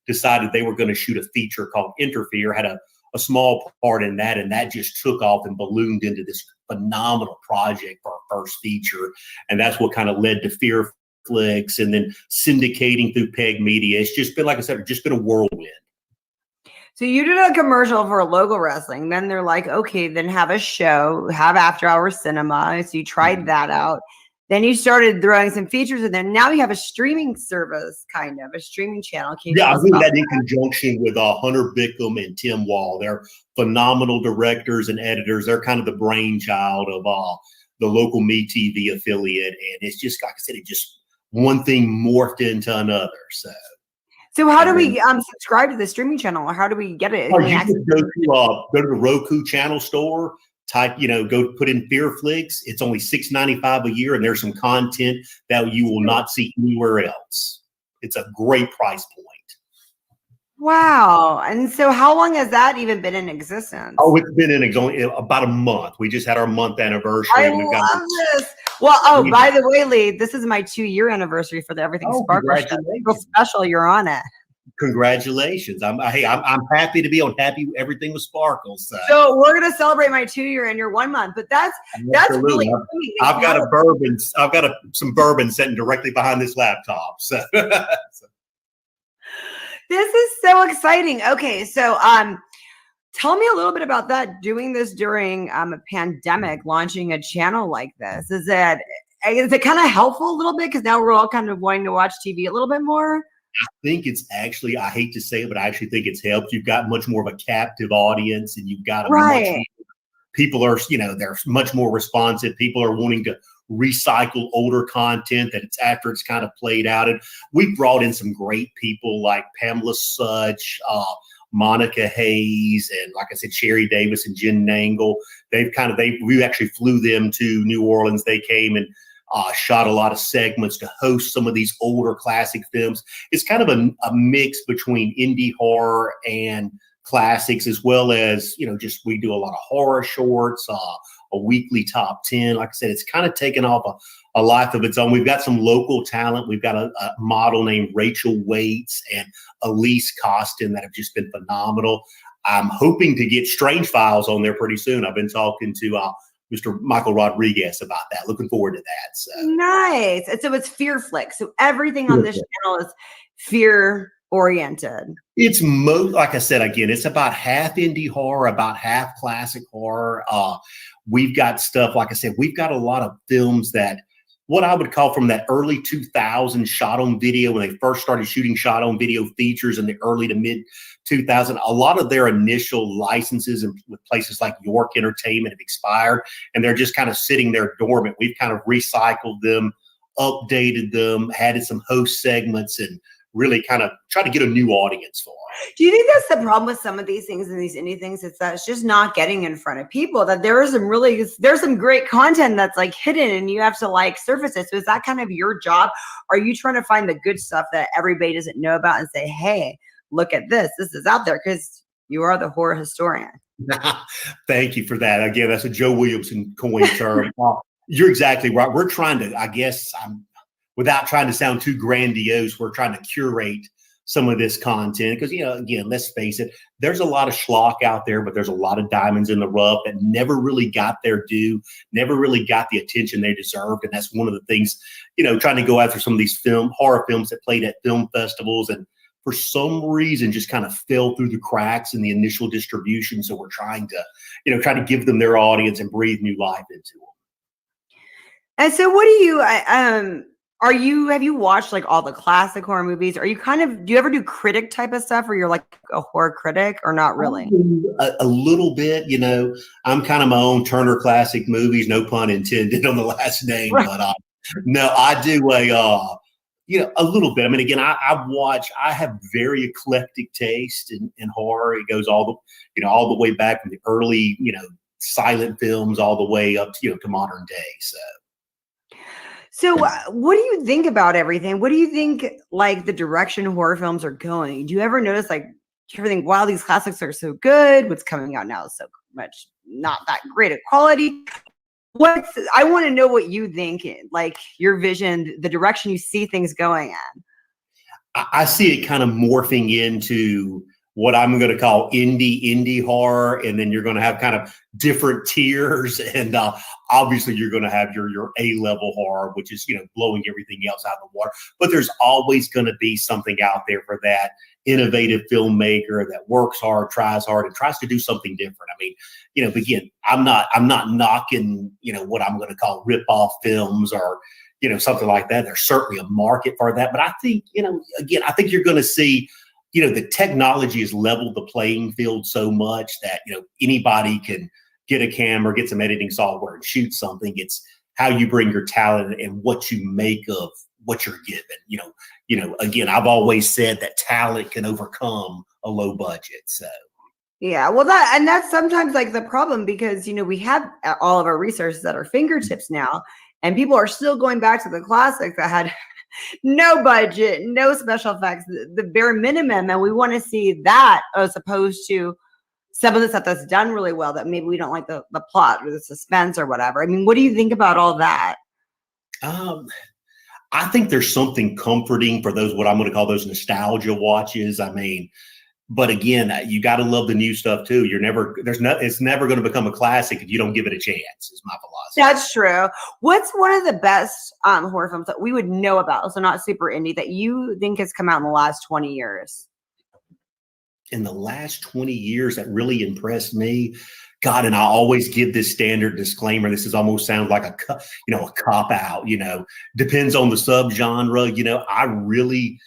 [SPEAKER 4] decided they were going to shoot a feature called Interfere, had a small part in that, and that just took off and ballooned into this phenomenal project for our first feature. And that's what kind of led to Fear Flicks, and then syndicating through Peg Media. It's just been, like I said, it's just been a whirlwind.
[SPEAKER 2] So you did a commercial for local wrestling. Then they're like, okay, then have a show, have After Hour Cinema. So you tried that out. Then you started throwing some features, and then now you have a streaming service, kind of a streaming channel.
[SPEAKER 4] Yeah, I think that in conjunction with Hunter Bickham and Tim Wall. They're phenomenal directors and editors. They're kind of the brainchild of the local MeTV affiliate. And it's just, like I said, it just one thing morphed into another.
[SPEAKER 2] So how do
[SPEAKER 4] And
[SPEAKER 2] we subscribe to the streaming channel, or how do we get it?
[SPEAKER 4] or
[SPEAKER 2] Can we
[SPEAKER 4] you
[SPEAKER 2] access-
[SPEAKER 4] just go to the Roku channel store, type, go put in Fearflix. It's only $6.95 a year, and there's some content that you will not see anywhere else. It's a great price point.
[SPEAKER 2] Wow. And so how long has that even been in existence?
[SPEAKER 4] Oh, it's been only about a month. We just had our month anniversary.
[SPEAKER 2] I
[SPEAKER 4] and we've got
[SPEAKER 2] love this. Well, by the way, Lee, this is my 2-year anniversary for the Everything Sparkle Show. Real special, you're on it.
[SPEAKER 4] Congratulations. I'm happy to be on Happy Everything with Sparkles.
[SPEAKER 2] So we're gonna celebrate my 2-year and your 1 month, but that's really sweet.
[SPEAKER 4] I've got a bourbon. I've got some bourbon sitting directly behind this laptop. So
[SPEAKER 2] this is so exciting. Okay, so tell me a little bit about that. Doing this during a pandemic, launching a channel like this, is it kind of helpful a little bit because now we're all kind of wanting to watch TV a little bit more?
[SPEAKER 4] I think it's actually, I hate to say it, but I actually think it's helped. You've got much more of a captive audience, and you've got people are, they're much more responsive. People are wanting to recycle older content that it's after it's kind of played out. And we brought in some great people like Pamela Such, Monica Hayes, and like I said, Sherry Davis and Jen Nangle. We actually flew them to New Orleans. They came and shot a lot of segments to host some of these older classic films. It's kind of a mix between indie horror and classics, as well as, we do a lot of horror shorts, a weekly top 10. Like I said, it's kind of taken off a life of its own. We've got some local talent. We've got a model named Rachel Waits and Elise Costin that have just been phenomenal. I'm hoping to get Strange Files on there pretty soon. I've been talking to Mr. Michael Rodriguez about that. Looking forward to that. So.
[SPEAKER 2] Nice. And so it's Fearflix. So everything on this channel is fear oriented.
[SPEAKER 4] It's like I said, again, it's about half indie horror, about half classic horror. We've got stuff, like I said, we've got a lot of films that what I would call from that early 2000s shot on video, when they first started shooting shot on video features in the early to mid 2000s. A lot of their initial licenses with places like York Entertainment have expired, and they're just kind of sitting there dormant. We've kind of recycled them, updated them, added some host segments, and really kind of try to get a new audience for them.
[SPEAKER 2] Do you think that's the problem with some of these things and these indie things? It's that it's just not getting in front of people, that there's some great content that's like hidden and you have to like surface it. So is that kind of your job? Are you trying to find the good stuff that everybody doesn't know about and say, hey, look at this. This is out there, because you are the horror historian.
[SPEAKER 4] Thank you for that. Again, that's a Joe Williamson coined term. You're exactly right. We're trying to, without trying to sound too grandiose, we're trying to curate some of this content because, again, let's face it, there's a lot of schlock out there, but there's a lot of diamonds in the rough that never really got their due, never really got the attention they deserved. And that's one of the things, trying to go after some of these horror films that played at film festivals and for some reason just kind of fell through the cracks in the initial distribution. So we're trying to give them their audience and breathe new life into them.
[SPEAKER 2] And so what do you, have you watched like all the classic horror movies? Do you ever do critic type of stuff where you're like a horror critic, or not really?
[SPEAKER 4] A little bit, I'm kind of my own Turner Classic Movies, no pun intended on the last name, right. But no, I do a little bit. I mean, again, I have very eclectic taste in horror. It goes all the way back from the early, silent films all the way up to modern day.
[SPEAKER 2] So what do you think about everything? What do you think, like, the direction horror films are going? Do you ever notice, like, do you ever think, wow, these classics are so good, what's coming out now is so much not that great of quality? I want to know what you think, like, your vision, the direction you see things going in.
[SPEAKER 4] I see it kind of morphing into what I'm going to call indie horror, and then you're going to have kind of different tiers, and obviously you're going to have your A-level horror, which is blowing everything else out of the water. But there's always going to be something out there for that innovative filmmaker that works hard, tries hard, and tries to do something different. I mean, again, I'm not knocking what I'm going to call rip-off films or something like that. There's certainly a market for that, but I think again, I think you're going to see. The technology has leveled the playing field so much that, anybody can get a camera, get some editing software and shoot something. It's how you bring your talent and what you make of what you're given. Again, I've always said that talent can overcome a low budget. So
[SPEAKER 2] yeah, well, that's sometimes like the problem, because we have all of our resources at our fingertips now, and people are still going back to the classics that had no budget, no special effects, the bare minimum, and we want to see that as opposed to some of the stuff that's done really well that maybe we don't like the plot or the suspense or whatever. I mean, what do you think about all that?
[SPEAKER 4] I think there's something comforting for those, what I'm going to call those nostalgia watches. I mean, but again, you got to love the new stuff too. It's never going to become a classic if you don't give it a chance, is my philosophy.
[SPEAKER 2] That's true. What's one of the best horror films that we would know about, so not super indie, that you think has come out in the last 20 years?
[SPEAKER 4] In the last 20 years that really impressed me, God, and I always give this standard disclaimer. This is almost sounds like a cop out, depends on the subgenre. I really,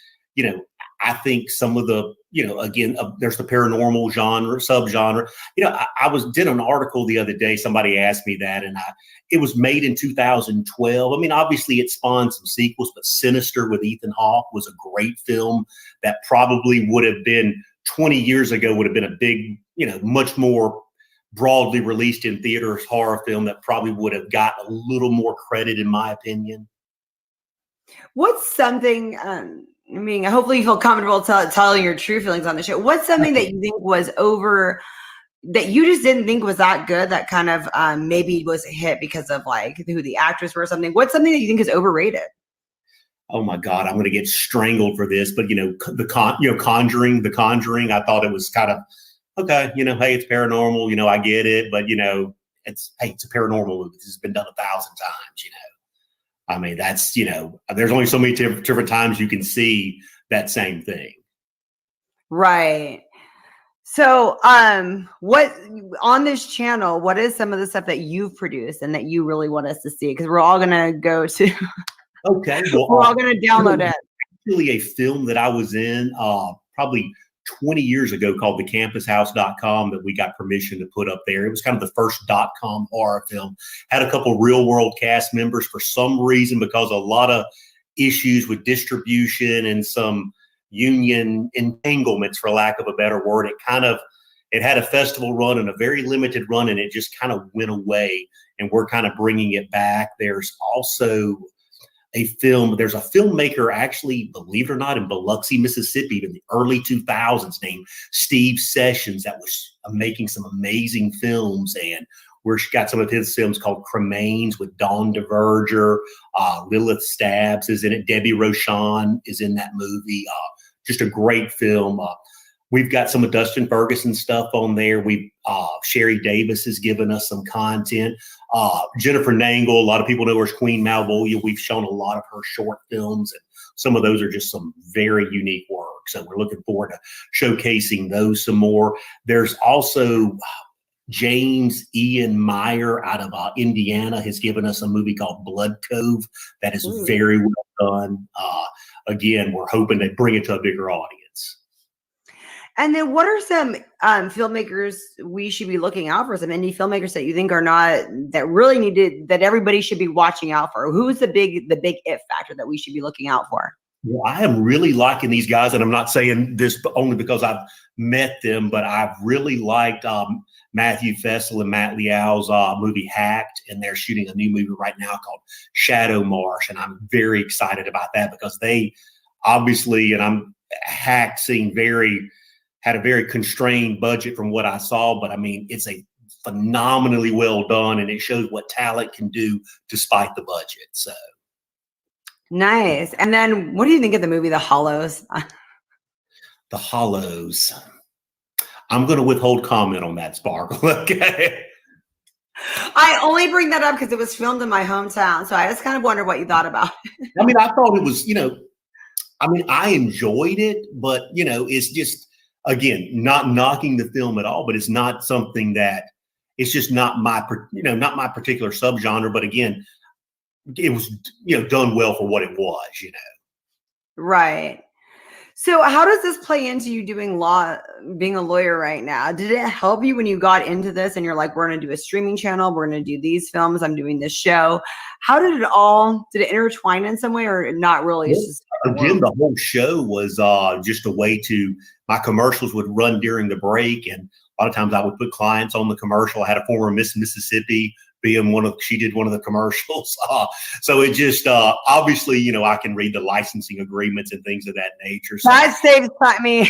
[SPEAKER 4] I think some of the, there's the paranormal subgenre. I did an article the other day. Somebody asked me that, and it was made in 2012. I mean, obviously it spawned some sequels, but Sinister with Ethan Hawke was a great film that probably would have been 20 years ago, would have been a big, much more broadly released in theaters horror film that probably would have got a little more credit, in my opinion.
[SPEAKER 2] What's something, hopefully you feel comfortable telling your true feelings on the show. What's something that you think was over, that you just didn't think was that good, that kind of maybe was a hit because of like who the actors were or something? What's something that you think is overrated?
[SPEAKER 4] Oh my God, I'm going to get strangled for this, but Conjuring, I thought it was kind of, okay, hey, it's paranormal, I get it, but it's a paranormal movie. This has been done 1,000 times, I mean, that's, there's only so many different times you can see that same thing.
[SPEAKER 2] Right. So, what on this channel, what is some of the stuff that you've produced and that you really want us to see? Because we're all going to go to,
[SPEAKER 4] okay, well,
[SPEAKER 2] we're all going to download it.
[SPEAKER 4] Actually, a film that I was in, probably 20 years ago, called thecampushouse.com, that we got permission to put up there. It was kind of the first .com horror film. Had a couple real world cast members. For some reason, because a lot of issues with distribution and some union entanglements, for lack of a better word, it had a festival run and a very limited run, and it just kind of went away, and we're kind of bringing it back. There's also there's a filmmaker, actually, believe it or not, in Biloxi, Mississippi, in the early 2000s, named Steve Sessions, that was making some amazing films, and we've got some of his films called Cremains with Dawn DeVerger. Lilith Stabbs is in it. Debbie Rochon is in that movie. Just a great film. We've got some of Dustin Ferguson stuff on there. Sherry Davis has given us some content. Jennifer Nangle, a lot of people know her as Queen Malvolio. We've shown a lot of her short films, and some of those are just some very unique work. So we're looking forward to showcasing those some more. There's also James Ian Meyer out of Indiana has given us a movie called Blood Cove that is very well done. Again, we're hoping to bring it to a bigger audience.
[SPEAKER 2] And then what are some filmmakers we should be looking out for, some indie filmmakers that you think are not, that really needed, that everybody should be watching out for? Who's the big it factor that we should be looking out for?
[SPEAKER 4] Well, I am really liking these guys, and I'm not saying this only because I've met them, but I've really liked Matthew Fessel and Matt Liao's movie Hacked, and they're shooting a new movie right now called Shadow Marsh, and I'm very excited about that because they obviously, Hacked had a very constrained budget from what I saw, but I mean, it's a phenomenally well done, and it shows what talent can do despite the budget. So
[SPEAKER 2] nice. And then what do you think of the movie The Hollows?
[SPEAKER 4] The Hollows. I'm going to withhold comment on that, Sparkle. Okay.
[SPEAKER 2] I only bring that up because it was filmed in my hometown, so I just kind of wonder what you thought about it.
[SPEAKER 4] I mean, I thought it was, I enjoyed it, but it's just, again, not knocking the film at all, but it's not something that, it's just not my particular subgenre. But again, it was, done well for what it was,
[SPEAKER 2] Right. So how does this play into you doing law, being a lawyer right now? Did it help you when you got into this and you're like, we're going to do a streaming channel, we're going to do these films, I'm doing this show? How did it intertwine in some way or not really? It's just
[SPEAKER 4] Again, the whole show was just a way to, my commercials would run during the break. And a lot of times I would put clients on the commercial. I had a former Miss Mississippi being she did one of the commercials. So it just, obviously, I can read the licensing agreements and things of that nature. So
[SPEAKER 2] that saves time. You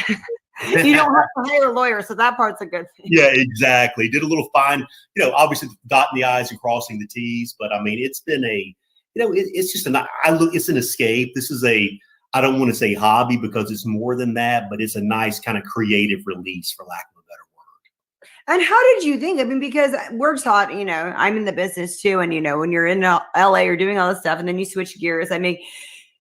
[SPEAKER 2] don't have to hire a lawyer, so that part's a good thing.
[SPEAKER 4] yeah, exactly. Did a little fine, obviously dotting the I's and crossing the T's, but I mean, it's been it's just it's an escape. This is I don't want to say hobby because it's more than that, but it's a nice kind of creative release, for lack of a better word.
[SPEAKER 2] And how did you think? I mean, because we're taught, I'm in the business too. And, when you're in LA, you're doing all this stuff and then you switch gears. I mean,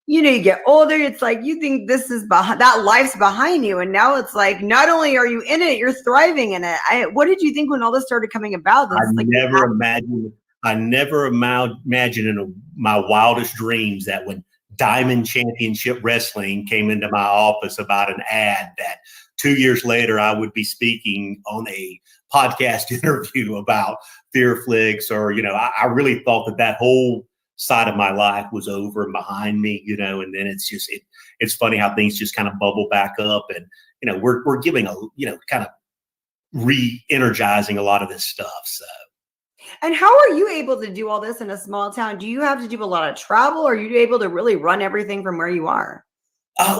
[SPEAKER 2] you get older, it's like you think this is that life's behind you. And now it's like, not only are you in it, you're thriving in it. What did you think when all this started coming about?
[SPEAKER 4] I never imagined in my wildest dreams that when Diamond Championship Wrestling came into my office about an ad that 2 years later I would be speaking on a podcast interview about Fear Flicks, or I really thought that whole side of my life was over and behind me, and then it's funny how things just kind of bubble back up, and we're giving kind of re-energizing a lot of this stuff. So.
[SPEAKER 2] And how are you able to do all this in a small town? Do you have to do a lot of travel, or are you able to really run everything from where you are?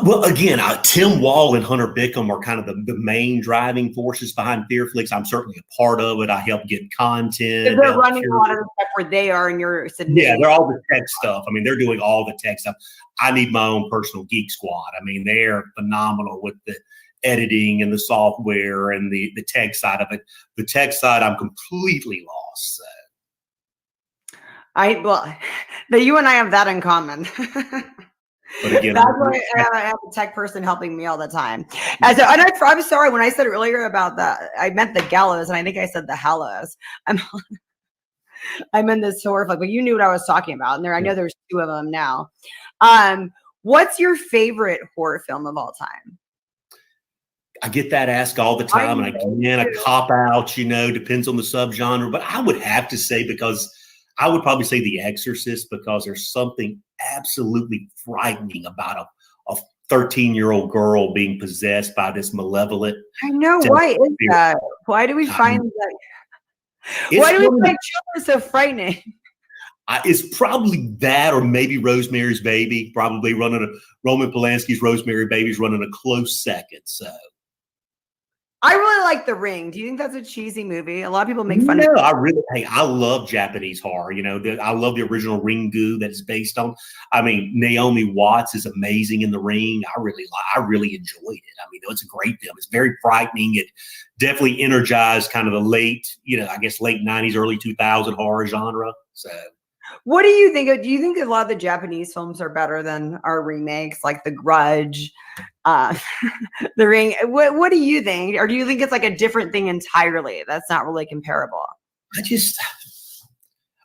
[SPEAKER 4] Well, again, Tim Wall and Hunter Bickham are kind of the main driving forces behind Fear Flicks. I'm certainly a part of it. I help get content.
[SPEAKER 2] They're running a lot of the stuff where they are in your city.
[SPEAKER 4] Yeah, they're all the tech stuff. I mean, they're doing all the tech stuff. I need my own personal geek squad. I mean, they're phenomenal with the editing and the software and the tech side of it. The tech side, I'm completely lost. So.
[SPEAKER 2] You and I have that in common.
[SPEAKER 4] But again,
[SPEAKER 2] that's why I have a tech person helping me all the time. And I'm sorry when I said earlier about that, I meant the gallows, and I think I said the hallows. I'm in this horror flick, but you knew what I was talking about. And I know there's 2 of them now. What's your favorite horror film of all time?
[SPEAKER 4] I get that asked all the time, and a cop out, depends on the subgenre. But I would have to say, because I would probably say The Exorcist, because there's something absolutely frightening about a 13-year-old girl being possessed by this malevolent.
[SPEAKER 2] I know. Why is that? Why do we find that? Why do we find children so frightening?
[SPEAKER 4] It's probably that, or maybe Rosemary's Baby. Probably Roman Polanski's Rosemary's Baby's running a close second. So.
[SPEAKER 2] I really like The Ring. Do you think that's a cheesy movie? A lot of people make fun of it.
[SPEAKER 4] I love Japanese horror. I love the original Ringu that it's based on. I mean, Naomi Watts is amazing in The Ring. I really enjoyed it. I mean, it's a great film. It's very frightening. It definitely energized kind of the late 90s, early 2000 horror genre. So.
[SPEAKER 2] What do you think? Do you think a lot of the Japanese films are better than our remakes, like The Grudge, The Ring? What do you think? Or do you think it's like a different thing entirely that's not really comparable?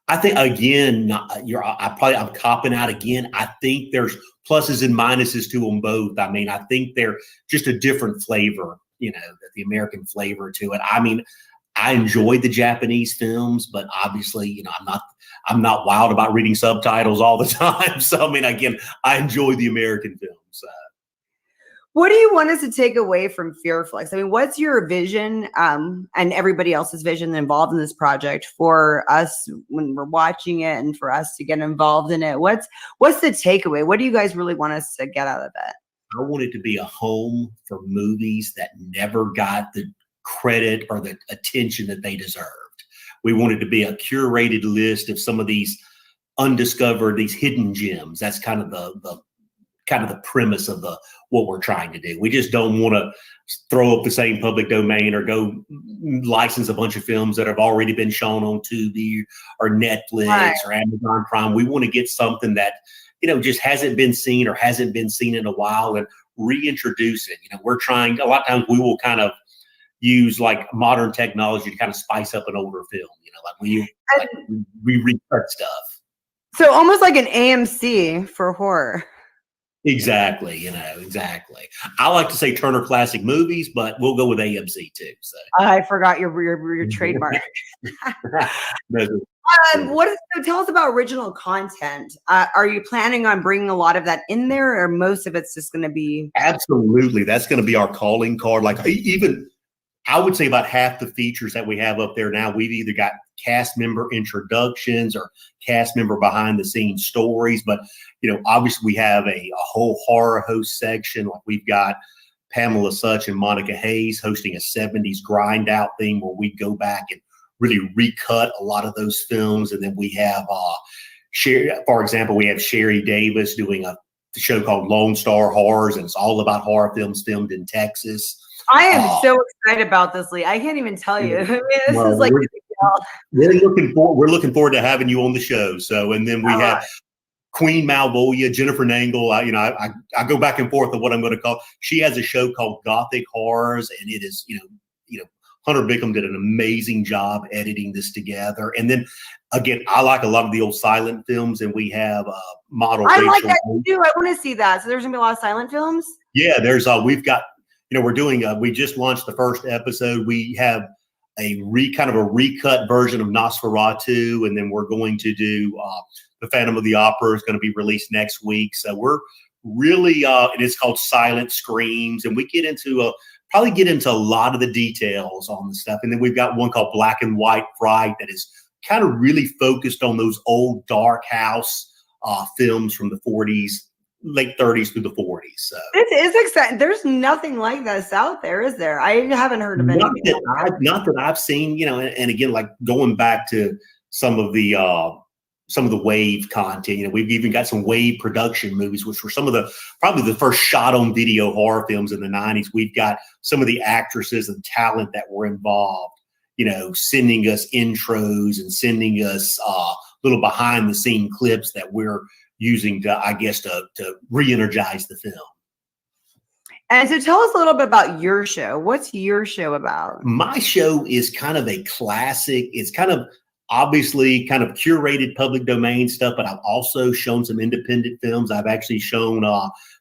[SPEAKER 4] I think, again, I'm copping out again. I think there's pluses and minuses to them both. I mean, I think they're just a different flavor, the American flavor to it. I mean, I enjoyed the Japanese films, but obviously, I'm not wild about reading subtitles all the time. So, I mean, again, I enjoy the American films.
[SPEAKER 2] What do you want us to take away from Fear Flicks? I mean, what's your vision and everybody else's vision involved in this project for us when we're watching it and for us to get involved in it? What's the takeaway? What do you guys really want us to get out of it?
[SPEAKER 4] I want it to be a home for movies that never got the credit or the attention that they deserved. We wanted to be a curated list of some of these undiscovered, these hidden gems. That's kind of the premise of what we're trying to do. We just don't want to throw up the same public domain or go license a bunch of films that have already been shown on Tubi or Netflix or Amazon Prime. We want to get something that, just hasn't been seen or hasn't been seen in a while and reintroduce it. We're trying, a lot of times we will kind of use like modern technology to kind of spice up an older film, we recut stuff.
[SPEAKER 2] So almost like an AMC for horror.
[SPEAKER 4] Exactly, exactly. I like to say Turner Classic Movies, but we'll go with AMC too. So
[SPEAKER 2] I forgot your trademark.
[SPEAKER 4] No,
[SPEAKER 2] So tell us about original content. Are you planning on bringing a lot of that in there, or most of it's just going to be?
[SPEAKER 4] absolutely, that's going to be our calling card. Like even I would say about half the features that we have up there now, we've either got cast member introductions or cast member behind the scenes stories. But, obviously we have a whole horror host section. Like we've got Pamela Such and Monica Hayes hosting a 70s grind out thing where we go back and really recut a lot of those films. And then we have, for example, we have Sherry Davis doing a show called Lone Star Horrors, and it's all about horror films filmed in Texas.
[SPEAKER 2] I am so excited about this, Lee. I can't even tell you. I mean, this is like
[SPEAKER 4] we're looking forward to having you on the show. So, and then we have Queen Malvolia, Jennifer Nangle. I go back and forth of what I'm going to call. She has a show called Gothic Horrors, and it is Hunter Bickham did an amazing job editing this together. And then again, I like a lot of the old silent films, and we have model.
[SPEAKER 2] I
[SPEAKER 4] Rachel
[SPEAKER 2] like that too. I want to see that. So there's gonna be a lot of silent films.
[SPEAKER 4] Yeah, there's we've got. We're doing. We just launched the first episode. We have a recut version of Nosferatu, and then we're going to do the Phantom of the Opera is going to be released next week. So we're really, and it's called Silent Screams, and we probably get into a lot of the details on the stuff. And then we've got one called Black and White Fright that is kind of really focused on those old dark house films from the 40s. Late 30s through the 40s. So
[SPEAKER 2] it is exciting. There's nothing like this out there, is there? I haven't heard of anything.
[SPEAKER 4] Not that I've seen, and again, like going back to some of the Wave content, we've even got some Wave production movies, which were probably the first shot on video horror films in the 90s. We've got some of the actresses and talent that were involved, sending us intros and sending us little behind the scene clips that we're using to re-energize the film.
[SPEAKER 2] And so tell us a little bit about your show. What's your show about?
[SPEAKER 4] My show is kind of a classic. It's kind of obviously kind of curated public domain stuff, but I've also shown some independent films. I've actually shown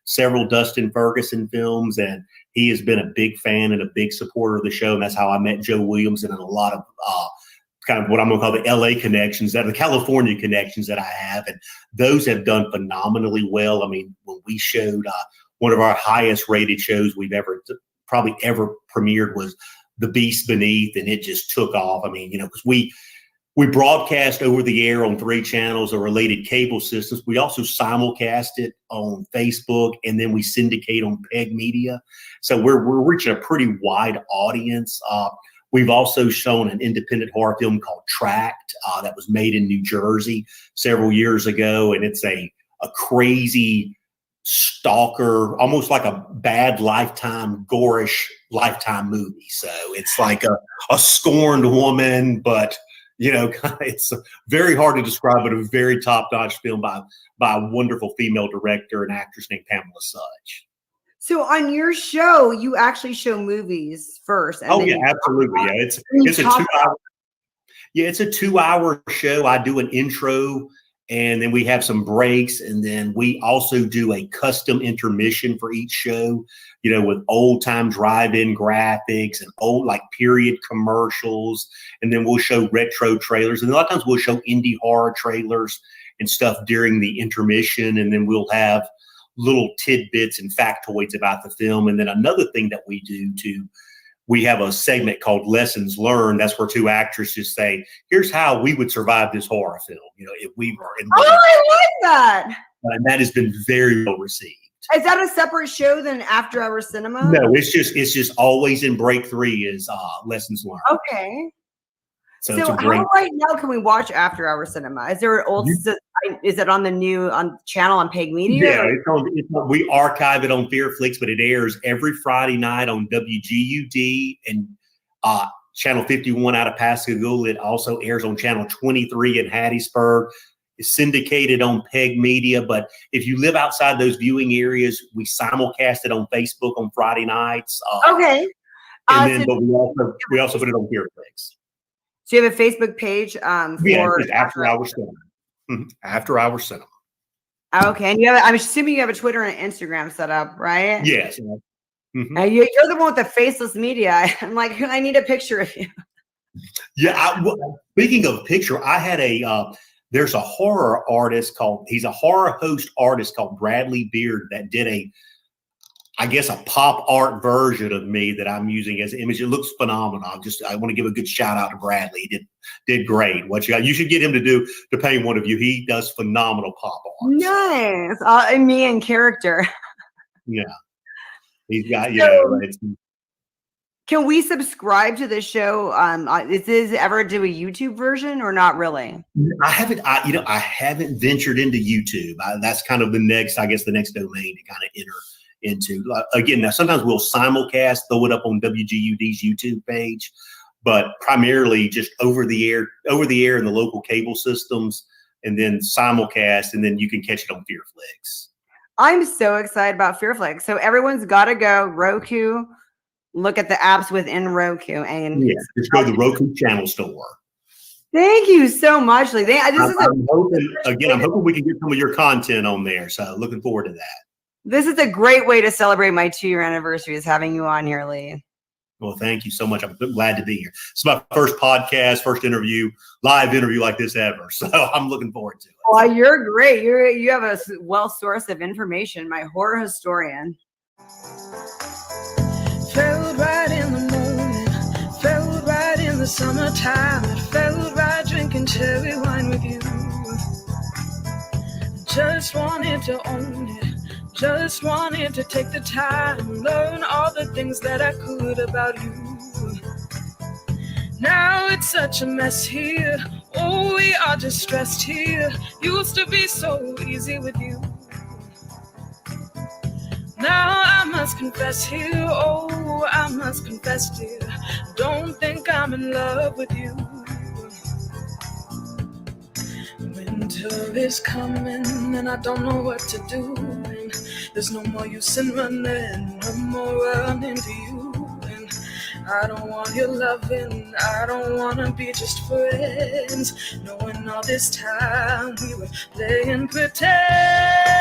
[SPEAKER 4] several Dustin Ferguson films, and he has been a big fan and a big supporter of the show. And that's how I met Joe Williamson and a lot of kind of what I'm going to call the LA connections, the California connections that I have. And those have done phenomenally well. I mean, when we showed one of our highest rated shows we've probably ever premiered was The Beast Beneath, and it just took off. I mean, because we broadcast over the air on 3 channels of related cable systems. We also simulcast it on Facebook, and then we syndicate on PEG Media. So we're reaching a pretty wide audience. We've also shown an independent horror film called Tracked that was made in New Jersey several years ago. And it's a crazy stalker, almost like a bad Lifetime, gorish Lifetime movie. So it's like a scorned woman, but, it's very hard to describe, but a very top-notch film by a wonderful female director and actress named Pamela Such.
[SPEAKER 2] So on your show, you actually show movies first. And
[SPEAKER 4] yeah, absolutely. Yeah, it's a 2-hour. Yeah, it's a 2-hour show. I do an intro, and then we have some breaks, and then we also do a custom intermission for each show. With old time drive-in graphics and old like period commercials, and then we'll show retro trailers, and a lot of times we'll show indie horror trailers and stuff during the intermission, and then we'll have little tidbits and factoids about the film. And then another thing that we do too, we have a segment called Lessons Learned. That's where 2 actresses say, here's how we would survive this horror film, if we were in.
[SPEAKER 2] Oh, I like that.
[SPEAKER 4] And that has been very well received.
[SPEAKER 2] Is that a separate show than After Hour Cinema?
[SPEAKER 4] No, it's just always in break 3 is Lessons Learned.
[SPEAKER 2] Okay.
[SPEAKER 4] So
[SPEAKER 2] how right now can we watch After Hour Cinema? Is there is it on the new channel on PEG Media?
[SPEAKER 4] Yeah, we archive it on Fearflix, but it airs every Friday night on WGUD and channel 51 out of Pascagoula. It also airs on channel 23 in Hattiesburg. It's syndicated on PEG Media, but if you live outside those viewing areas, we simulcast it on Facebook on Friday nights.
[SPEAKER 2] Okay.
[SPEAKER 4] And then, but we also put it on Fearflix.
[SPEAKER 2] So you have a Facebook page for
[SPEAKER 4] After Hour Cinema. After Hour Cinema.
[SPEAKER 2] Okay, and you have, I'm assuming you have a Twitter and an Instagram set up, right?
[SPEAKER 4] Yes.
[SPEAKER 2] And you're the one with the faceless media. I'm like, I need a picture of you.
[SPEAKER 4] Yeah. Speaking of picture, I had there's a horror artist he's a horror host artist called Bradley Beard that did I guess a pop art version of me that I'm using as an image. It looks phenomenal. I want to give a good shout out to Bradley. He did great. You should get him to paint one of you. He does phenomenal pop art.
[SPEAKER 2] Nice. Me in character.
[SPEAKER 4] Yeah. He's got,
[SPEAKER 2] Can we subscribe to the show? Is this ever do a YouTube version or not really?
[SPEAKER 4] I haven't ventured into YouTube. That's kind of the next domain to kind of enter into. Again, now sometimes we'll simulcast, throw it up on WGUD's YouTube page, but primarily just over the air in the local cable systems, and then simulcast, and then you can catch it on Fearflix.
[SPEAKER 2] I'm so excited about Fearflix. So everyone's got to go Roku. Look at the apps within Roku and
[SPEAKER 4] just go to the Roku channel store.
[SPEAKER 2] Thank you so much. Like I'm
[SPEAKER 4] hoping we can get some of your content on there. So looking forward to that.
[SPEAKER 2] This is a great way to celebrate my 2-year anniversary is having you on here, Lee.
[SPEAKER 4] Well, thank you so much. I'm glad to be here. It's my first podcast, first live interview like this ever. So I'm looking forward to it.
[SPEAKER 2] Oh, you're great. You have a source of information, my horror historian.
[SPEAKER 5] Felt right in the morning, felt right in the summertime. It felt right drinking cherry wine with you. Just wanted to own it, just wanted to take the time, learn all the things that I could about you. Now it's such a mess here, oh, we are distressed here. Used to be so easy with you. Now I must confess here, oh, I must confess dear, don't think I'm in love with you. Winter is coming and I don't know what to do. And there's no more use in running, no more running to you. And I don't want your loving, I don't want to be just friends, knowing all this time we were playing pretend.